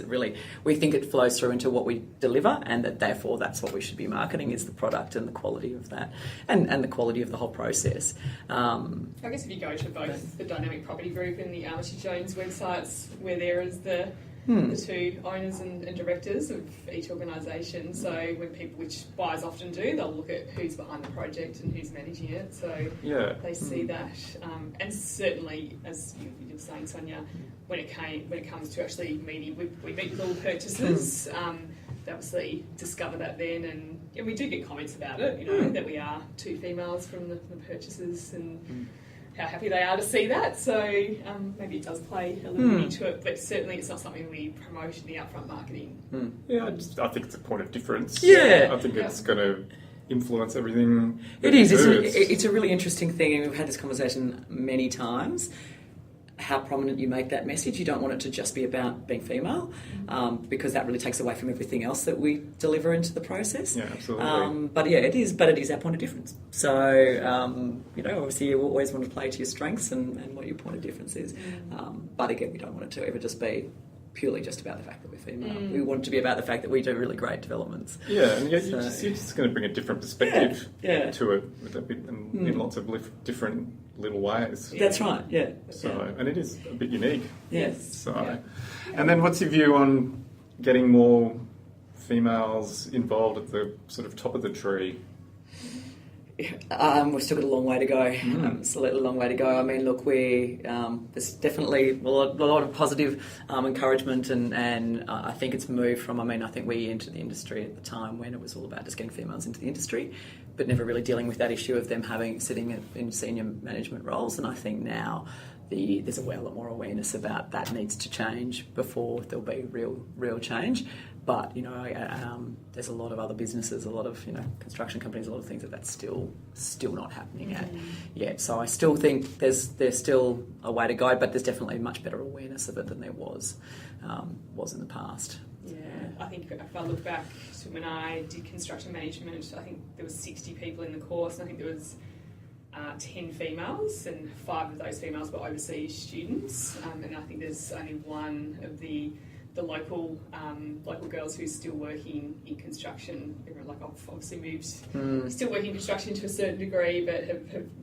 we think it flows through into what we deliver, and that therefore that's what we should be marketing, is the product and the quality of that, and the quality of the whole process. I guess if you go to both the Dynamic Property Group and the Armitage Jones websites, where there is the two owners and directors of each organisation. So when people, which buyers often do, they'll look at who's behind the project and who's managing it. So they see that. And certainly, as you were saying, Sonya, when it comes to actually meeting, we meet with all purchasers. They obviously discover that then, and we do get comments about it. That we are two females from the purchasers, and how happy they are to see that. So maybe it does play a little bit into it, but certainly it's not something we promote in the upfront marketing. Yeah, I think it's a point of difference. Yeah. I think it's going to influence everything. It is. It's a really interesting thing, and we've had this conversation many times. How prominent you make that message. You don't want it to just be about being female, because that really takes away from everything else that we deliver into the process. Yeah, absolutely. But it is our point of difference. So, obviously you always want to play to your strengths and what your point of difference is. But again, we don't want it to ever just be purely just about the fact that we're female. We want it to be about the fact that we do really great developments. Yeah, and you're just going to bring a different perspective to it with a bit, in lots of different little ways. That's right, yeah. So, and it is a bit unique. Yes. So, and then what's your view on getting more females involved at the sort of top of the tree? We've still got a long way to go. Absolutely a long way to go. I mean, look, there's definitely a lot of positive encouragement, and I think it's moved from, I think we entered the industry at the time when it was all about just getting females into the industry, but never really dealing with that issue of them sitting in senior management roles. And I think now there's a lot more awareness about that needs to change before there'll be real change. But there's a lot of other businesses, a lot of construction companies, a lot of things that's still not happening at yet. So I still think there's still a way to go, but there's definitely much better awareness of it than there was in the past. Yeah, I think if I look back to when I did construction management, I think there was 60 people in the course, and I think there was 10 females, and 5 of those females were overseas students, and I think there's only one of the local girls who's still working in construction. Everyone, obviously moved, still working in construction to a certain degree, but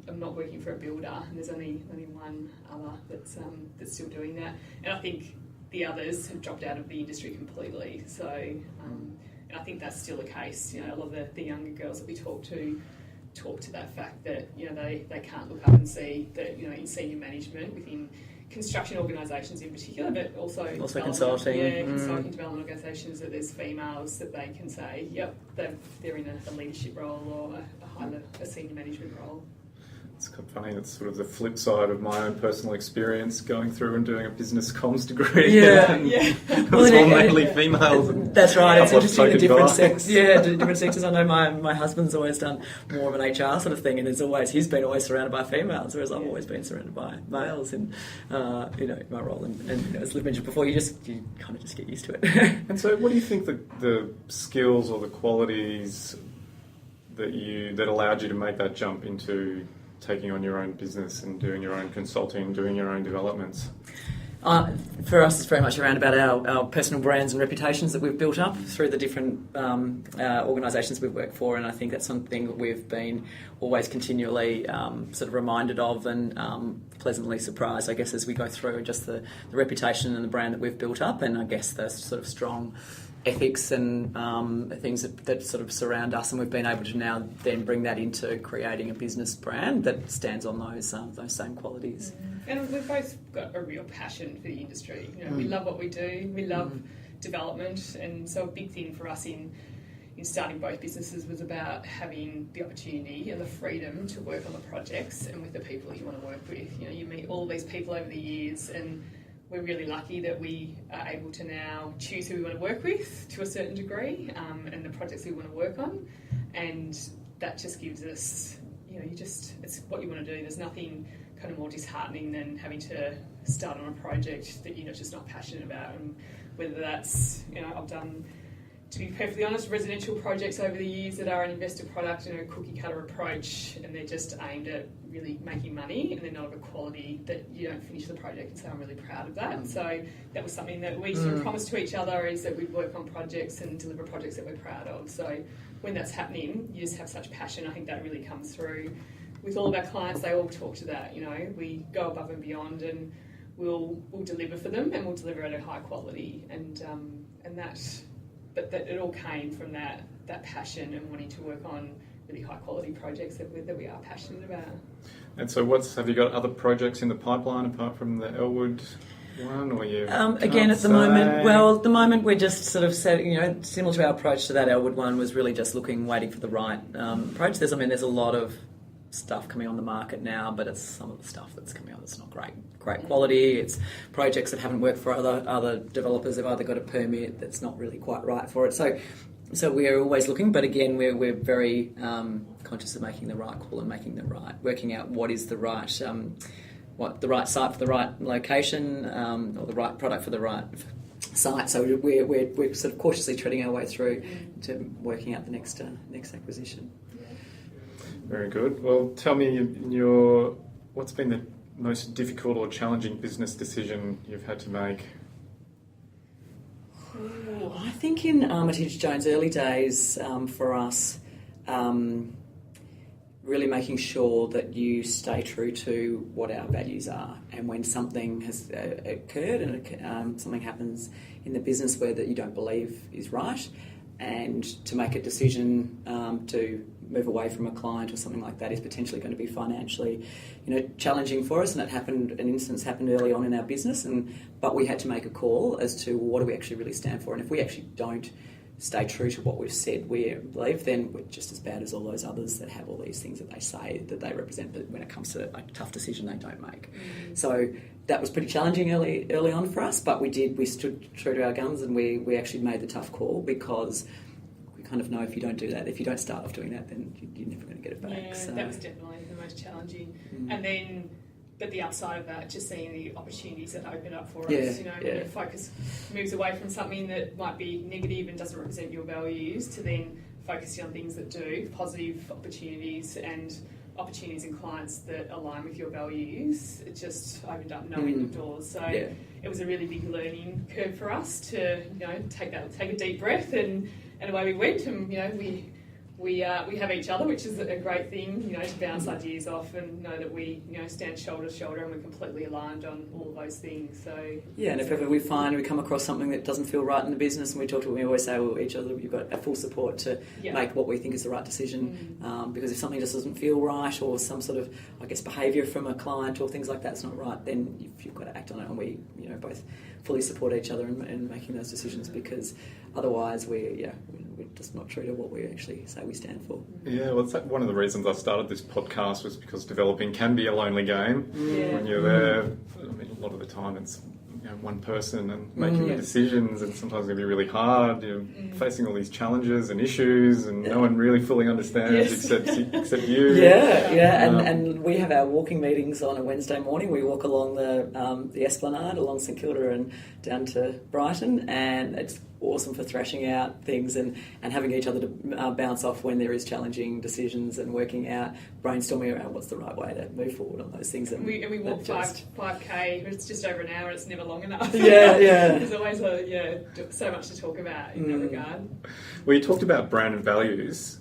I'm not working for a builder. And there's only one other that's still doing that. And I think the others have dropped out of the industry completely. So, and I think that's still the case. A lot of the younger girls that we talk to that fact that they can't look up and see that in senior management within construction organisations in particular, but also consulting. Consulting development organisations, that there's females that they can say, yep, they're in a leadership role or a senior management role. It's kind of funny. It's sort of the flip side of my own personal experience going through and doing a business comms degree. Yeah. It was all mainly females. That's right. It's interesting, the different sectors. Different sectors. I know my husband's always done more of an HR sort of thing, and he's been always surrounded by females, whereas I've always been surrounded by males in my role. And as Liv mentioned before, you kind of just get used to it. And so, what do you think the skills or the qualities that allowed you to make that jump into taking on your own business and doing your own consulting, doing your own developments? For us, it's very much around about our personal brands and reputations that we've built up through the different organisations we've worked for, and I think that's something that we've been always continually sort of reminded of and pleasantly surprised, I guess, as we go through just the reputation and the brand that we've built up, and I guess the sort of strong ethics and things that sort of surround us, and we've been able to now then bring that into creating a business brand that stands on those same qualities. And we've both got a real passion for the industry. We love what we do. We love development, and so a big thing for us in starting both businesses was about having the opportunity and the freedom to work on the projects and with the people you want to work with. You meet all these people over the years, and we're really lucky that we are able to now choose who we want to work with to a certain degree, and the projects we want to work on, and that just gives us, it's what you want to do. There's nothing kind of more disheartening than having to start on a project that you're just not passionate about, and whether that's, I've done, to be perfectly honest, residential projects over the years that are an investor product and a cookie cutter approach, and they're just aimed at really making money, and they're not of a quality that you don't finish the project and say, I'm really proud of that. So that was something that we sort of promised to each other, is that we'd work on projects and deliver projects that we're proud of. So when that's happening, you just have such passion. I think that really comes through with all of our clients. They all talk to that. We go above and beyond, and we'll deliver for them, and we'll deliver at a high quality, and that it all came from that passion and wanting to work on really high quality projects that we are passionate about. And so have you got other projects in the pipeline apart from the Elwood one, or you? Again, at the moment we're just sort of setting, similar to our approach to that Elwood one, was really just waiting for the right approach. There's a lot of stuff coming on the market now, but it's some of the stuff that's coming on that's not great quality. It's projects that haven't worked for other developers. They've either got a permit that's not really quite right for it. So we're always looking, but again, we're very conscious of making the right call and working out what is the right site for the right location, or the right product for the right site. So we're sort of cautiously treading our way through to working out the next acquisition. Very good. Well, tell me what's been the most difficult or challenging business decision you've had to make? I think in Armitage Jones' early days, for us, really making sure that you stay true to what our values are. And when something has occurred and something happens in the business where that you don't believe is right, and to make a decision to move away from a client or something like that is potentially going to be financially, challenging for us. And an instance happened early on in our business, but we had to make a call as to what do we actually really stand for. And if we actually don't stay true to what we've said we believe, then we're just as bad as all those others that have all these things that they say that they represent, but when it comes to a tough decision, they don't make. So that was pretty challenging early on for us, but we stood true to our guns, and we actually made the tough call, because we kind of know if you don't do that, if you don't start off doing that, then you're never going to get it back. Yeah, so that was definitely the most challenging. And then, but the upside of that, just seeing the opportunities that open up for us, when your focus moves away from something that might be negative and doesn't represent your values, to then focusing on things that do, positive opportunities and opportunities and clients that align with your values. It just opened up no end of doors. So it was a really big learning curve for us to, take a deep breath, and away we went. And we have each other, which is a great thing, to bounce ideas off and know that we, stand shoulder to shoulder, and we're completely aligned on all of those things. So and if ever we come across something that doesn't feel right in the business, and we always say to each other, you've got our full support to make what we think is the right decision. Because if something just doesn't feel right, or some sort of, behaviour from a client or things like that's not right, then you've got to act on it. And we, both fully support each other in making those decisions, because otherwise we're just not true to what we actually say we stand for. Yeah, well, one of the reasons I started this podcast was because developing can be a lonely game. When you're there. A lot of the time it's one person and making the decisions, and sometimes it can be really hard. You're facing all these challenges and issues, and no one really fully understands except you. And we have our walking meetings on a Wednesday morning. We walk along the Esplanade, along St Kilda and down to Brighton, and it's awesome for thrashing out things and having each other to bounce off when there is challenging decisions, and working out, brainstorming around what's the right way to move forward on those things. And we walk 5k, it's just over an hour, it's never long enough. There's always so much to talk about in that regard. Well, you talked about brand and values.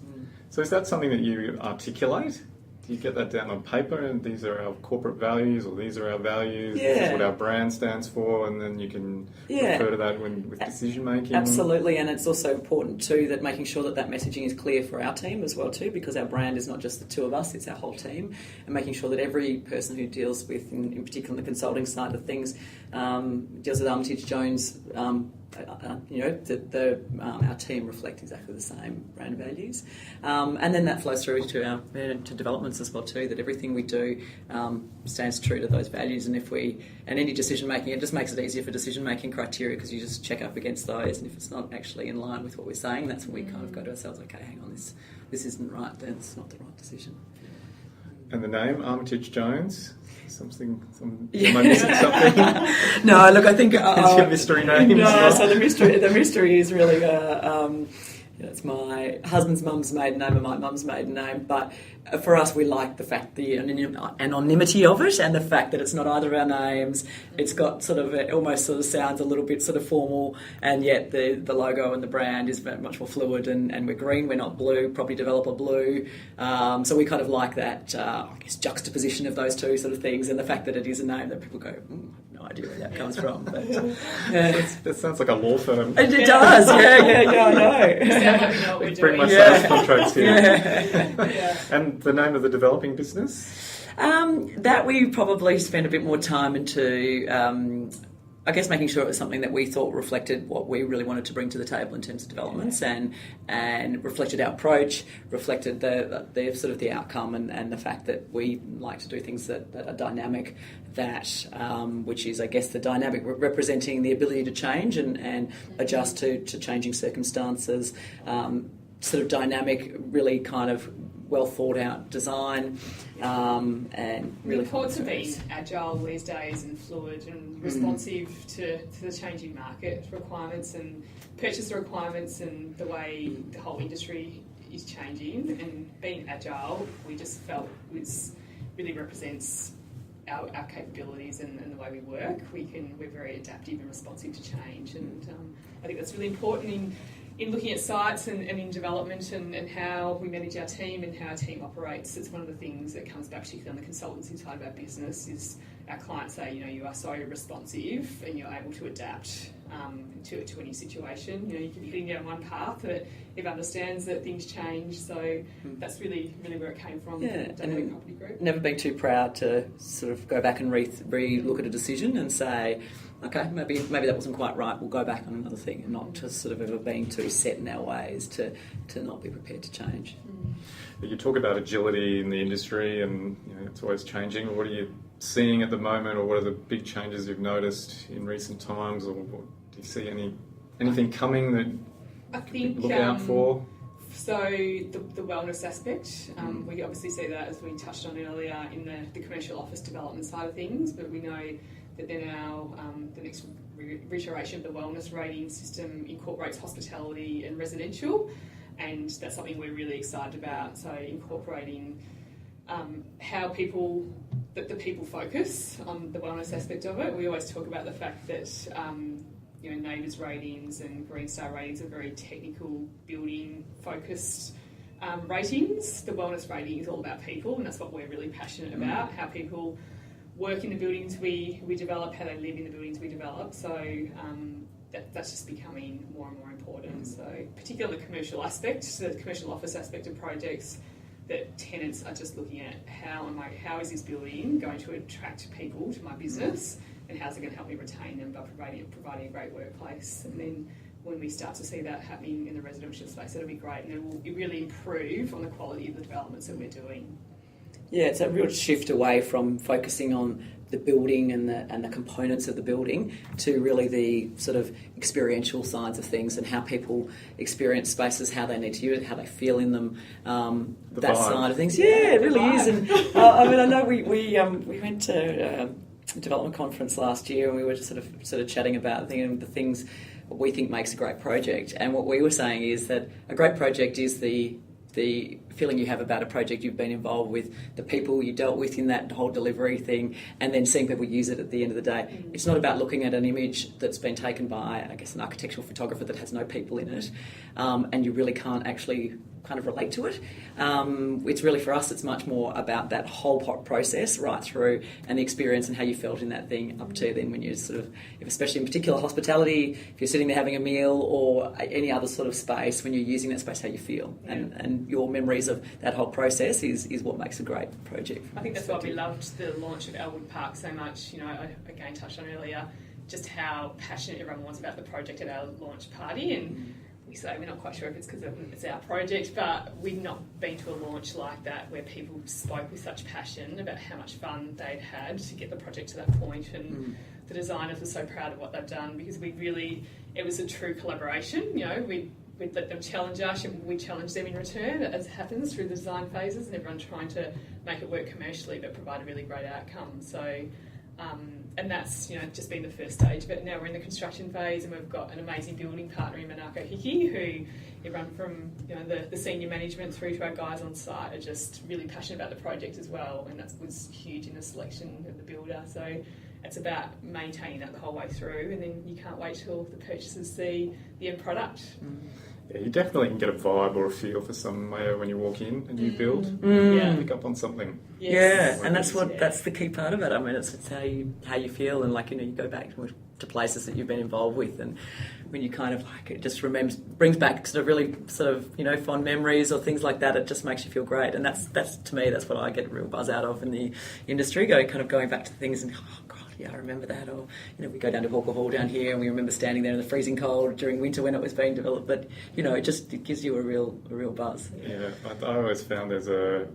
So is that something that you articulate? Do you get that down on paper, and these are our corporate values, or these are our values, this is what our brand stands for, and then you can refer to that with decision making? Absolutely, and it's also important too that making sure that messaging is clear for our team as well too, because our brand is not just the two of us, it's our whole team, and making sure that every person who deals with, in particular the consulting side of things, deals with Armitage Jones, our team reflect exactly the same brand values, and then that flows through to to developments as well too. That everything we do stands true to those values, and any decision making, it just makes it easier for decision making criteria, because you just check up against those, and if it's not actually in line with what we're saying, that's when we kind of go to ourselves, okay, hang on, this isn't right, then it's not the right decision. And the name, Armitage Jones? Am I missing something? No, look, I think It's your mystery name. No, so the mystery is really it's my husband's mum's maiden name and my mum's maiden name. But for us, we like the fact, the anonymity of it, and the fact that it's not either of our names. It's got sort of, it almost sort of sounds a little bit sort of formal, and yet the logo and the brand is very much more fluid, and we're green, we're not blue, property developer blue. So we kind of like that, I guess, juxtaposition of those two sort of things, and the fact that it is a name that people go, I have no idea where that comes from. But That sounds like a law firm. it does, yeah, I know. We know what we're Bring doing. my sales contracts here. Yeah. And the name of the developing business? That we probably spent a bit more time into, I guess, making sure it was something that we thought reflected what we really wanted to bring to the table in terms of developments, and reflected our approach, reflected the sort of the outcome, and the fact that we like to do things that are dynamic, which is, I guess, the dynamic representing the ability to change and adjust to changing circumstances, sort of dynamic, really kind of well thought out design, and really The importance of being agile these days and fluid and responsive to the changing market requirements and purchaser requirements and the way the whole industry is changing, and being agile, we just felt really represents our capabilities and the way we work. We're very adaptive and responsive to change, and I think that's really important in looking at sites and in development and how we manage our team and how our team operates. It's one of the things that comes back, particularly on the consultancy side of our business, is our clients say, you are so responsive and you're able to adapt to any situation. You can be heading down one path, but it understands that things change. So that's really, really where it came from. Yeah, Dynamic Property Group. Never been too proud to sort of go back and re-look at a decision and say, okay, maybe that wasn't quite right, we'll go back on another thing, and not just sort of ever being too set in our ways to not be prepared to change. You talk about agility in the industry, and it's always changing. What are you seeing at the moment, or what are the big changes you've noticed in recent times, or do you see anything coming that I think look out for? So the wellness aspect, we obviously see that, as we touched on earlier, in the commercial office development side of things, but we know that then the next reiteration of the wellness rating system incorporates hospitality and residential, and that's something we're really excited about. So incorporating how the people focus on the wellness aspect of it. We always talk about the fact that neighbours ratings and Green Star ratings are very technical, building focused ratings. The wellness rating is all about people, and that's what we're really passionate about, how people work in the buildings we develop, how they live in the buildings we develop. So that's just becoming more and more important. So particularly the commercial aspect, the commercial office aspect of projects, that tenants are just looking at how is this building going to attract people to my business, and how's it going to help me retain them by providing a great workplace. And then when we start to see that happening in the residential space, that'll be great, and it will really improve on the quality of the developments that we're doing. Yeah, it's a real shift away from focusing on the building and the components of the building to really the sort of experiential sides of things, and how people experience spaces, how they need to use it, how they feel in them, that side of things. Yeah, it really is. And I know we went to a development conference last year, and we were just sort of chatting about the things what we think makes a great project. And what we were saying is that a great project is the feeling you have about a project you've been involved with, the people you dealt with in that whole delivery thing, and then seeing people use it at the end of the day. It's not about looking at an image that's been taken by, I guess, an architectural photographer that has no people in it, and you really can't actually kind of relate to it. It's really, for us, it's much more about that whole process right through, and the experience and how you felt in that thing, up to then when you sort of, especially in particular hospitality, if you're sitting there having a meal or any other sort of space, when you're using that space, how you feel, and your memories of that whole process is what makes a great project. I think that's why we loved the launch of Elwood Park so much. I again touched on earlier just how passionate everyone was about the project at our launch party, and we say we're not quite sure if it's because it's our project, but we've not been to a launch like that where people spoke with such passion about how much fun they'd had to get the project to that point, and the designers were so proud of what they've done, because it was a true collaboration. we'd let them challenge us and we challenge them in return, as happens through the design phases, and everyone trying to make it work commercially but provide a really great outcome. So, and that's just been the first stage, but now we're in the construction phase and we've got an amazing building partner in Manako Hickey who everyone from the senior management through to our guys on site are just really passionate about the project as well, and that was huge in the selection of the builder. So it's about maintaining that the whole way through, and then you can't wait till the purchasers see the end product. Yeah, you definitely can get a vibe or a feel for somewhere when you walk in and you build. Yeah. Pick up on something. Yes. Yeah, and that's the key part of it. I mean, it's how you feel, and you go back to places that you've been involved with, and when you kind of it just brings back really fond memories or things like that. It just makes you feel great, and that's to me that's what I get a real buzz out of in the industry. Going back to things and I remember that. Or we go down to Hawker Hall down here, and we remember standing there in the freezing cold during winter when it was being developed. But it gives you a real buzz. Yeah, I always found there's a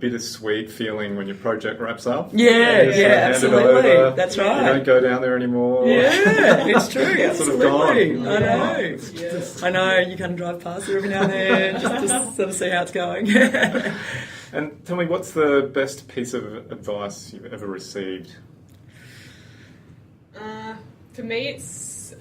bittersweet feeling when your project wraps up. Yeah, absolutely. That's right. You don't go down there anymore. Yeah, it's true. It's absolutely. sort of gone. I know. Yeah. I know. You can drive past it every now and then just to sort of see how it's going. And tell me, what's the best piece of advice you've ever received? For me, it's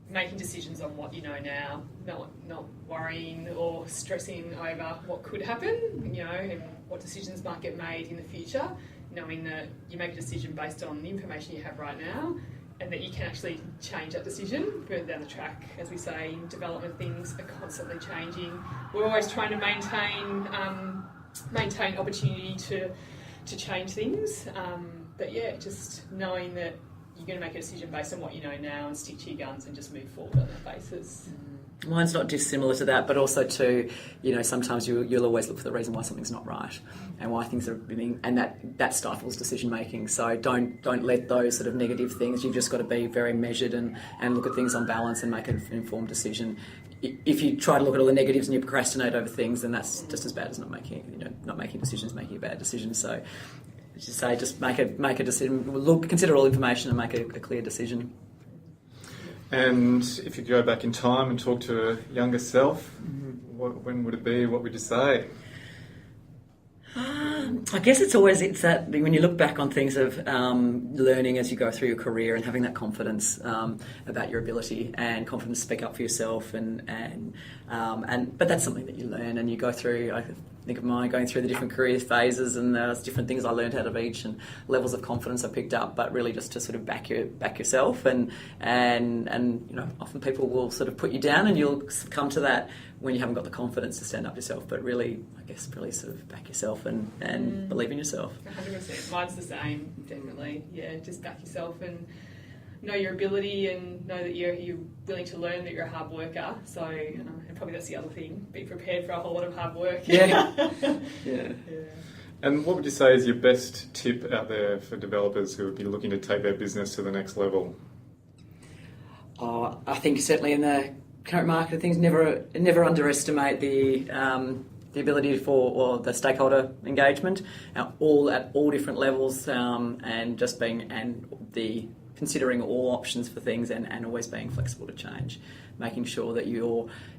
making decisions on what you know now, not worrying or stressing over what could happen, and what decisions might get made in the future, knowing that you make a decision based on the information you have right now, and that you can actually change that decision further down the track. As we say, in development, things are constantly changing. We're always trying to maintain opportunity to change things, but yeah, just knowing that you're going to make a decision based on what you know now and stick to your guns and just move forward on that basis. Mine's not dissimilar to that, but also to, sometimes you'll always look for the reason why something's not right and why things are being, and that stifles decision making. So don't let those sort of negative things. You've just got to be very measured and look at things on balance and make an informed decision. If you try to look at all the negatives and you procrastinate over things, then that's just as bad as not making decisions, making a bad decision. So, as you say, just make a decision. Consider all information and make a clear decision. And if you go back in time and talk to a younger self, when would it be? What would you say? I guess it's that when you look back on things of learning as you go through your career and having that confidence about your ability and confidence to speak up for yourself, but that's something that you learn and you go through. I think of mine going through the different career phases, and there's different things I learned out of each and levels of confidence I picked up, but really just to sort of back yourself and often people will sort of put you down and you'll come to that when you haven't got the confidence to stand up yourself, but really sort of back yourself and believe in yourself. 100%. Mine's the same, definitely. Yeah, just back yourself and know your ability and know that you're willing to learn, that you're a hard worker. So, and probably that's the other thing, be prepared for a whole lot of hard work. Yeah. And what would you say is your best tip out there for developers who would be looking to take their business to the next level? I think certainly in the current market of things, never underestimate the ability for the stakeholder engagement at all different levels, and just considering all options for things and always being flexible to change, making sure that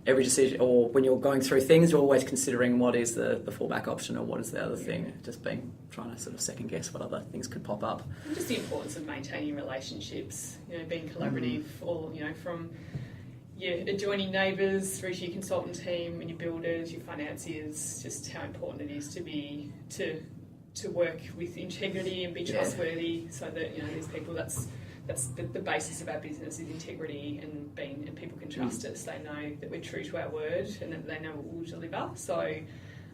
every decision, or when you're going through things, you're always considering what is the fallback option or what is the other thing, just trying to sort of second guess what other things could pop up. And just the importance of maintaining relationships, being collaborative, from your adjoining neighbours through to your consultant team and your builders, your financiers, just how important it is to work with integrity and be trustworthy, so that these people, that's the basis of our business, is integrity and people can trust us. They know that we're true to our word and that they know what we'll deliver. So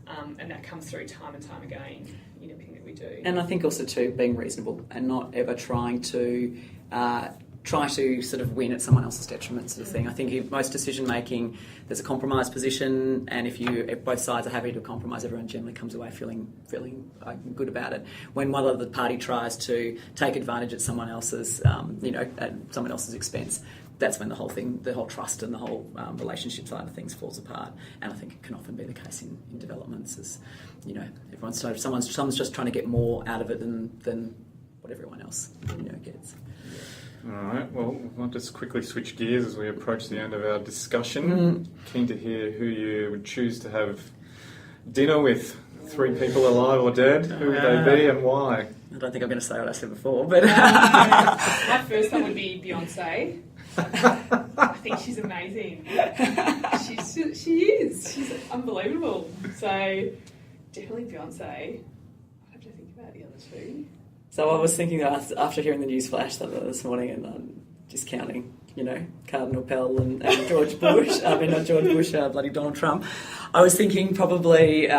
and that comes through time and time again in everything that we do. And I think also too, being reasonable and not ever trying to sort of win at someone else's detriment, sort of thing. I think in most decision making, there's a compromise position, and if both sides are happy to compromise, everyone generally comes away feeling good about it. When one other party tries to take advantage at someone else's, at someone else's expense, that's when the whole trust and the whole relationship side of things falls apart. And I think it can often be the case in developments, as someone's just trying to get more out of it than what everyone else gets. All right, well, I'll just quickly switch gears as we approach the end of our discussion. Keen to hear who you would choose to have dinner with. 3 people alive or dead. Who would they be and why? I don't think I'm going to say what I said before, but... My first one would be Beyonce. I think she's amazing. She is. She's unbelievable. So, definitely Beyonce. I have to think about the other 2. So I was thinking after hearing the news flash this morning and discounting, Cardinal Pell and George Bush, not George Bush, bloody Donald Trump, I was thinking probably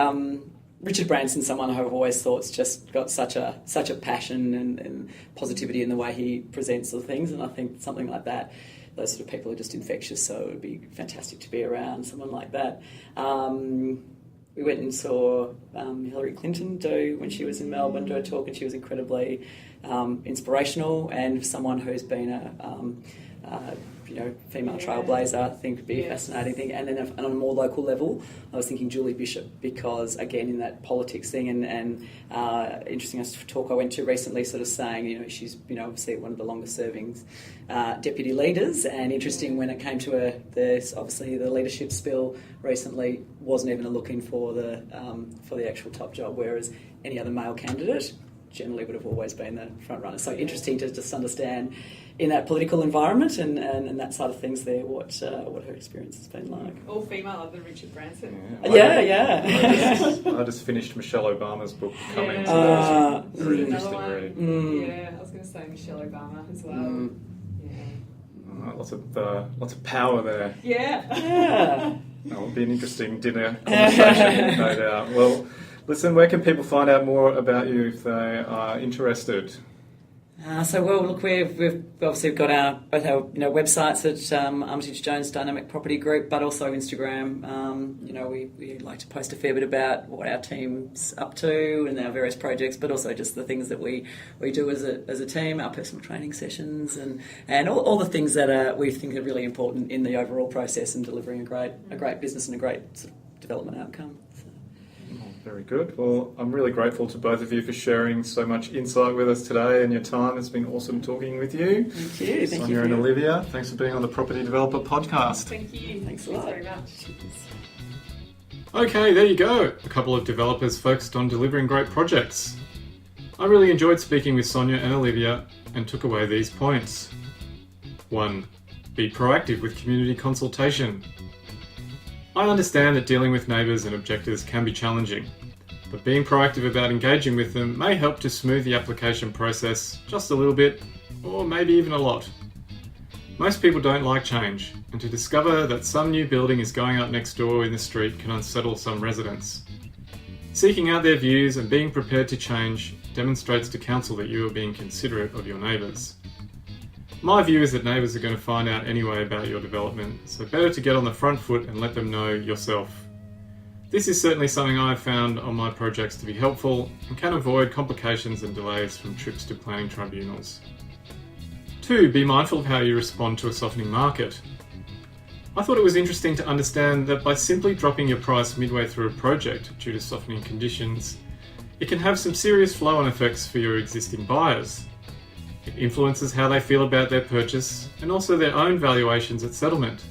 Richard Branson, someone who I've always thought's just got such a passion and positivity in the way he presents the things, and I think something like that, those sort of people are just infectious, so it would be fantastic to be around someone like that. We went and saw Hillary Clinton when she was in Melbourne, do a talk, and she was incredibly inspirational, and someone who's been a female trailblazer, I think would be a fascinating thing. And then on a more local level, I was thinking Julie Bishop, because again in that politics thing and interesting talk I went to recently, sort of saying she's obviously one of the longest serving deputy leaders, and interesting when it came to obviously the leadership spill recently wasn't even looking for the actual top job, whereas any other male candidate generally would have always been the front runner. So interesting to just understand in that political environment and that side of things there what her experience has been like. All female other than Richard Branson. I just finished Michelle Obama's book Coming, so that was a very interesting read. Yeah, I was going to say Michelle Obama as well. Lots of power there. Yeah. That'll be an interesting dinner conversation, no doubt. Well, listen, where can people find out more about you if they are interested? We've obviously got both our websites at Armitage Jones Dynamic Property Group, but also Instagram. We like to post a fair bit about what our team's up to and our various projects, but also just the things that we do as a team, our personal training sessions, and all the things that we think are really important in the overall process and delivering a great business and a great sort of development outcome. Very good. Well, I'm really grateful to both of you for sharing so much insight with us today and your time. It's been awesome talking with you. Thank you. Sonya and Olivia, thanks for being on the Property Developer Podcast. Thank you. Thanks a lot. Very much. Okay, there you go. A couple of developers focused on delivering great projects. I really enjoyed speaking with Sonya and Olivia and took away these points. 1. Be proactive with community consultation. I understand that dealing with neighbours and objectors can be challenging, but being proactive about engaging with them may help to smooth the application process just a little bit, or maybe even a lot. Most people don't like change, and to discover that some new building is going up next door in the street can unsettle some residents. Seeking out their views and being prepared to change demonstrates to council that you are being considerate of your neighbours. My view is that neighbours are going to find out anyway about your development, so better to get on the front foot and let them know yourself. This is certainly something I have found on my projects to be helpful and can avoid complications and delays from trips to planning tribunals. 2. Be mindful of how you respond to a softening market. I thought it was interesting to understand that by simply dropping your price midway through a project due to softening conditions, it can have some serious flow-on effects for your existing buyers. It influences how they feel about their purchase and also their own valuations at settlement.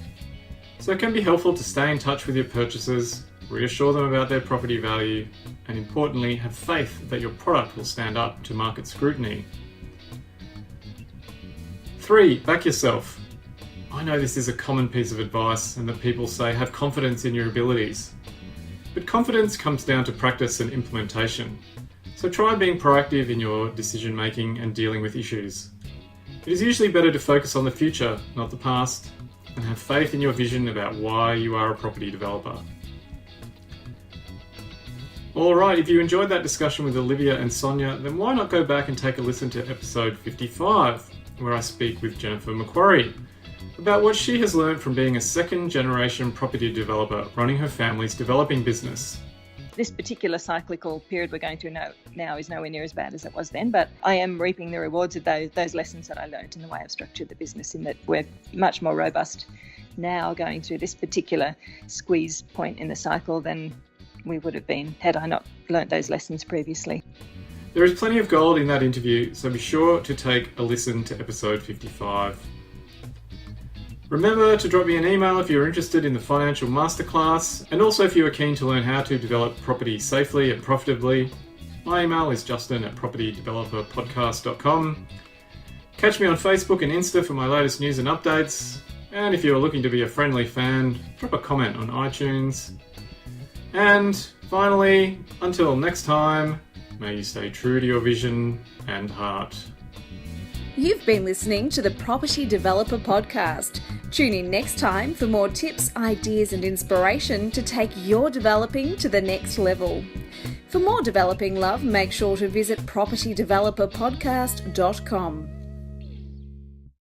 So it can be helpful to stay in touch with your purchasers, reassure them about their property value, and importantly, have faith that your product will stand up to market scrutiny. 3. Back yourself. I know this is a common piece of advice and that people say have confidence in your abilities. But confidence comes down to practice and implementation. So try being proactive in your decision making and dealing with issues. It is usually better to focus on the future, not the past, and have faith in your vision about why you are a property developer. Alright, if you enjoyed that discussion with Olivia and Sonya, then why not go back and take a listen to episode 55, where I speak with Jennifer Macquarie about what she has learned from being a second-generation property developer running her family's developing business. This particular cyclical period we're going through now is nowhere near as bad as it was then, but I am reaping the rewards of those lessons that I learned in the way I've structured the business, in that we're much more robust now going through this particular squeeze point in the cycle than we would have been had I not learnt those lessons previously. There is plenty of gold in that interview, so be sure to take a listen to episode 55. Remember to drop me an email if you're interested in the Financial Masterclass, and also if you are keen to learn how to develop property safely and profitably. My email is justin@propertydeveloperpodcast.com. Catch me on Facebook and Insta for my latest news and updates. And if you're looking to be a friendly fan, drop a comment on iTunes. And finally, until next time, may you stay true to your vision and heart. You've been listening to the Property Developer Podcast. Tune in next time for more tips, ideas and inspiration to take your developing to the next level. For more developing love, make sure to visit propertydeveloperpodcast.com.